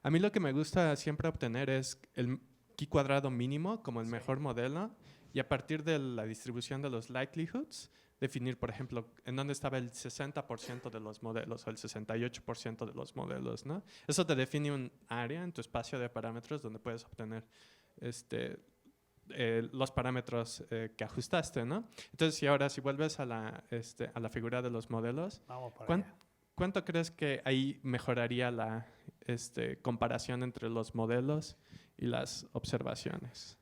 A: A mí lo que me gusta siempre obtener es el chi cuadrado mínimo como el mejor modelo, y a partir de la distribución de los likelihoods, definir, por ejemplo, en dónde estaba el 60% de los modelos o el 68% de los modelos, ¿no? Eso te define un área en tu espacio de parámetros donde puedes obtener los parámetros que ajustaste, ¿no? Entonces, si vuelves a la figura de los modelos,
B: Vamos para allá.
A: ¿cuánto crees que ahí mejoraría comparación entre los modelos y las observaciones.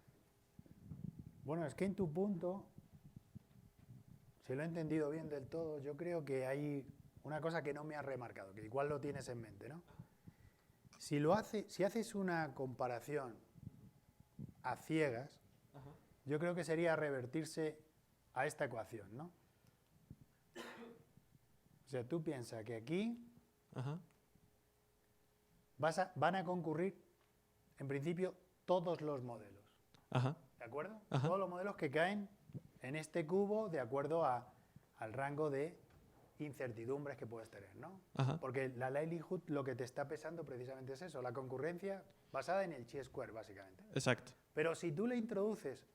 B: Bueno, es que en tu punto, si lo he entendido bien del todo, yo creo que hay una cosa que no me has remarcado, que igual lo tienes en mente, ¿no? Si haces una comparación a ciegas, yo creo que sería revertirse a esta ecuación, ¿no? O sea, tú piensas que aquí
A: Ajá.
B: van a concurrir, en principio, todos los modelos.
A: Ajá.
B: ¿De acuerdo?
A: Ajá.
B: Todos los modelos que caen en este cubo de acuerdo al rango de incertidumbres que puedes tener, ¿no?
A: Ajá.
B: Porque la likelihood lo que te está pesando precisamente es eso, la concurrencia basada en el chi-square, básicamente.
A: Exacto.
B: Pero si tú le introduces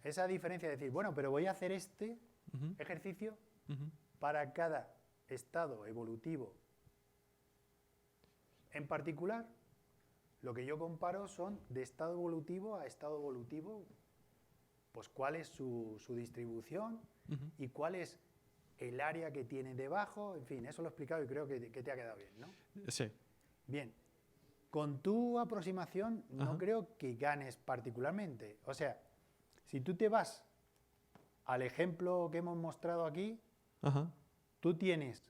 B: esa diferencia de decir, bueno, pero voy a hacer este
A: Ujú.
B: ejercicio
A: Ujú.
B: para cada estado evolutivo en particular, lo que yo comparo son de estado evolutivo a estado evolutivo, pues cuál es su distribución
A: Ujú.
B: y cuál es el área que tiene debajo, en fin, eso lo he explicado y creo que te ha quedado bien, ¿no?
A: Sí.
B: Bien, con tu aproximación no
A: Ajá.
B: creo que ganes particularmente. O sea, si tú te vas al ejemplo que hemos mostrado aquí,
A: Ajá.
B: tú tienes,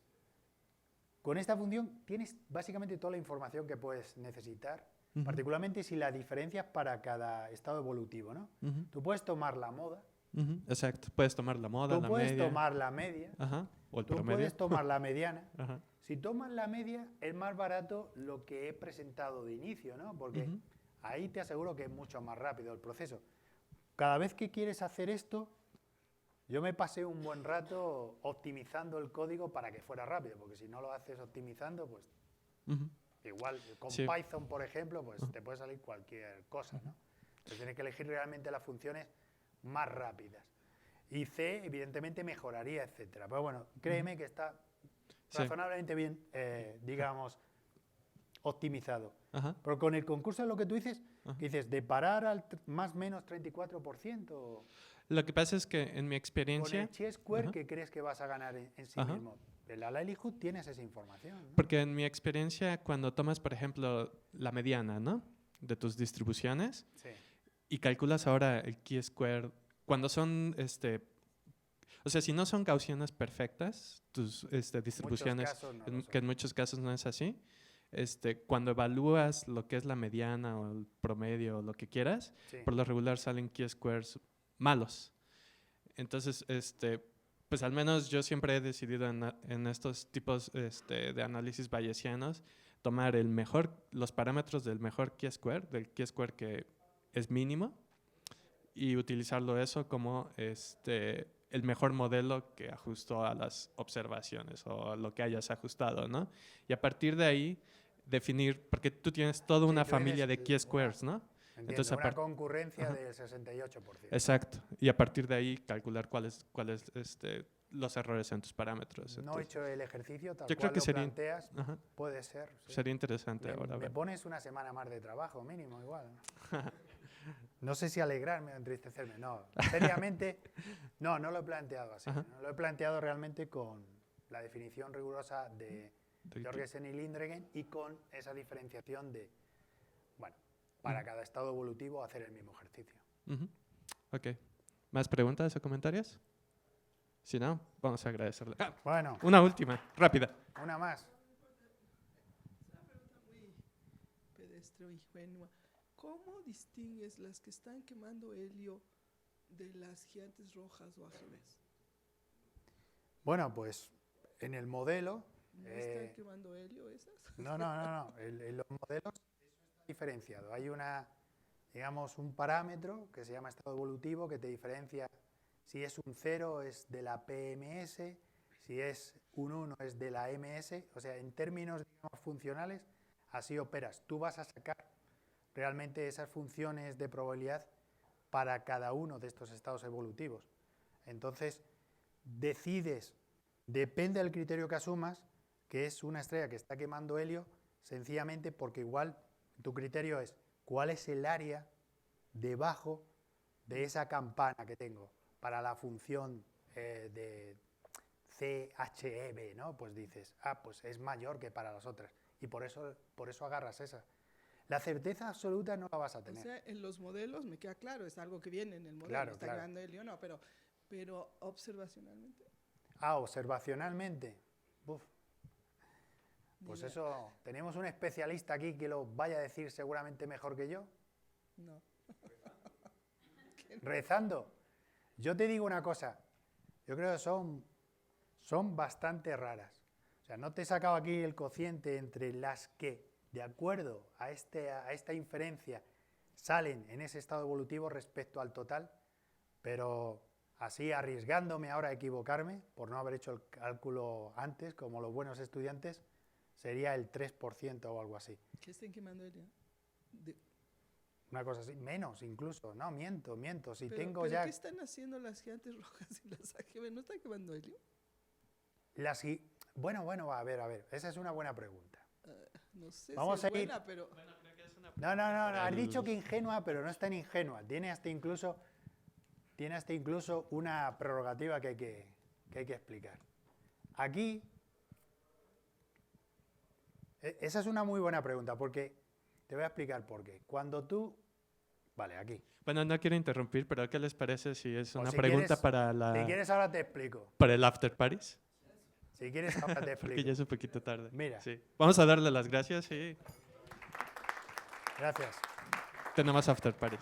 B: con esta función, tienes básicamente toda la información que puedes necesitar,
A: Ujú.
B: particularmente si la diferencias para cada estado evolutivo, ¿no?
A: Ujú.
B: Tú puedes tomar la moda,
A: Ujú. Exacto. Puedes tomar la moda,
B: tú
A: la
B: puedes
A: media.
B: tomar la media,
A: Ajá. O el
B: tú
A: promedio.
B: puedes tomar la mediana.
A: Ajá.
B: Si tomas la media, es más barato lo que he presentado de inicio, ¿no? Porque
A: Ujú.
B: ahí te aseguro que es mucho más rápido el proceso. Cada vez que quieres hacer esto, yo me pasé un buen rato optimizando el código para que fuera rápido, porque si no lo haces optimizando, pues
A: Ujú.
B: igual con
A: Sí.
B: Python, por ejemplo, pues
A: Ujú.
B: te puede salir cualquier cosa, ¿no? Entonces tienes que elegir realmente las funciones más rápidas. Y C, evidentemente, mejoraría, etcétera. Pero bueno, créeme que está
A: Sí.
B: razonablemente bien, digamos, optimizado.
A: Ajá.
B: Pero con el concurso, lo que tú dices,
A: Ajá.
B: que dices, de parar al más o menos 34%,
A: Lo que pasa es que en mi
B: con
A: experiencia,
B: el chi-square,
A: ajá,
B: ¿qué crees que vas a ganar en sí
A: Ajá.
B: mismo? En la likelihood tienes esa información, ¿no?
A: porque en mi experiencia cuando tomas, por ejemplo, la mediana, ¿no? De tus distribuciones
B: Sí,
A: y calculas ahora el chi-square, cuando son, o sea, si no son gaussianas perfectas, tus
B: en muchos
A: distribuciones,
B: casos no lo
A: que en
B: son.
A: muchos casos no es así, cuando evalúas lo que es la mediana o el promedio o lo que quieras,
B: Sí.
A: por lo regular salen chi-squares malos. Entonces, pues al menos yo siempre he decidido en estos tipos de análisis bayesianos tomar los parámetros del mejor chi-square, del chi-square que es mínimo, y utilizarlo eso como el mejor modelo que ajustó a las observaciones o a lo que hayas ajustado, ¿no? Y a partir de ahí definir, porque tú tienes toda
B: Sí,
A: una
B: tú
A: familia
B: tienes
A: de chi-squares, ¿no?
B: Entiendo,
A: Entonces,
B: una concurrencia
A: Ajá.
B: del 68%.
A: Exacto. Y a partir de ahí calcular cuáles los errores en tus parámetros.
B: No he
A: Entonces,
B: hecho el ejercicio tal
A: yo creo
B: cual
A: que
B: lo planteas,
A: ajá,
B: puede ser. Sí.
A: sería interesante ahora
B: Me
A: ver.
B: pones una semana más de trabajo, mínimo, igual. No sé si alegrarme o entristecerme. No, seriamente, no lo he planteado así.
A: Ajá.
B: ¿No? Lo he planteado realmente con la definición rigurosa de
A: Del
B: Jorgensen y Lindgren y con esa diferenciación de, bueno, para
A: Ujú.
B: cada estado evolutivo hacer el mismo ejercicio.
A: Ujú. Ok. ¿Más preguntas o comentarios? Si no, vamos a agradecerle. Ah,
B: Bueno,
A: una última, rápida.
B: una más.
D: Una pregunta muy pedestre o ingenua. ¿Cómo distingues las que están quemando helio de las gigantes rojas o AGVs?
B: Bueno, pues en el modelo...
D: ¿No están quemando helio esas?
B: No. En los modelos eso está diferenciado. Hay digamos, un parámetro que se llama estado evolutivo que te diferencia si es un 0 es de la PMS, si es un 1 es de la MS. O sea, en términos, digamos, funcionales, así operas. Tú vas a sacar realmente esas funciones de probabilidad para cada uno de estos estados evolutivos. Entonces, decides, depende del criterio que asumas, que es una estrella que está quemando helio, sencillamente porque igual tu criterio es cuál es el área debajo de esa campana que tengo para la función de CHEB, ¿no? Pues dices, pues es mayor que para las otras. y por eso agarras esa. La certeza absoluta no la vas a
D: O
B: tener.
D: sea, en los modelos me queda claro, es algo que viene en el modelo,
B: Claro,
D: está
B: claro.
D: llevando helio, no, pero observacionalmente.
B: Observacionalmente. Uf, pues
D: ni idea.
B: eso, tenemos un especialista aquí que lo vaya a decir seguramente mejor que yo.
D: No.
B: Rezando. Yo te digo una cosa, yo creo que son bastante raras. O sea, no te he sacado aquí el cociente entre las que, de acuerdo a esta inferencia, salen en ese estado evolutivo respecto al total, pero así arriesgándome ahora a equivocarme, por no haber hecho el cálculo antes, como los buenos estudiantes, sería el 3% o algo así.
D: ¿Qué estén quemando helio?
B: Una cosa así, menos incluso, no, miento, si
D: Pero,
B: tengo
D: ¿pero
B: ya...
D: ¿qué están haciendo las gigantes rojas y las AGB? ¿No están quemando helio?
B: Bueno, a ver, esa es una buena pregunta.
D: No sé
B: Vamos
D: si
B: a
D: es
B: ir-
D: buena, pero
B: No, has dicho que ingenua, pero no es tan ingenua. Tiene hasta incluso una prerrogativa que hay que explicar. Aquí, esa es una muy buena pregunta, porque te voy a explicar por qué. Cuando tú... Vale, aquí.
A: Bueno, no quiero interrumpir, pero ¿qué les parece si es
B: O
A: una
B: si
A: pregunta
B: quieres-
A: para
B: Si quieres ahora te explico.
A: para el after parties?
B: Si quieres ahora te
A: Porque
B: explico.
A: ya es un poquito tarde.
B: Mira.
A: Sí. Vamos a darle las gracias y
B: Gracias.
A: tenemos after parties.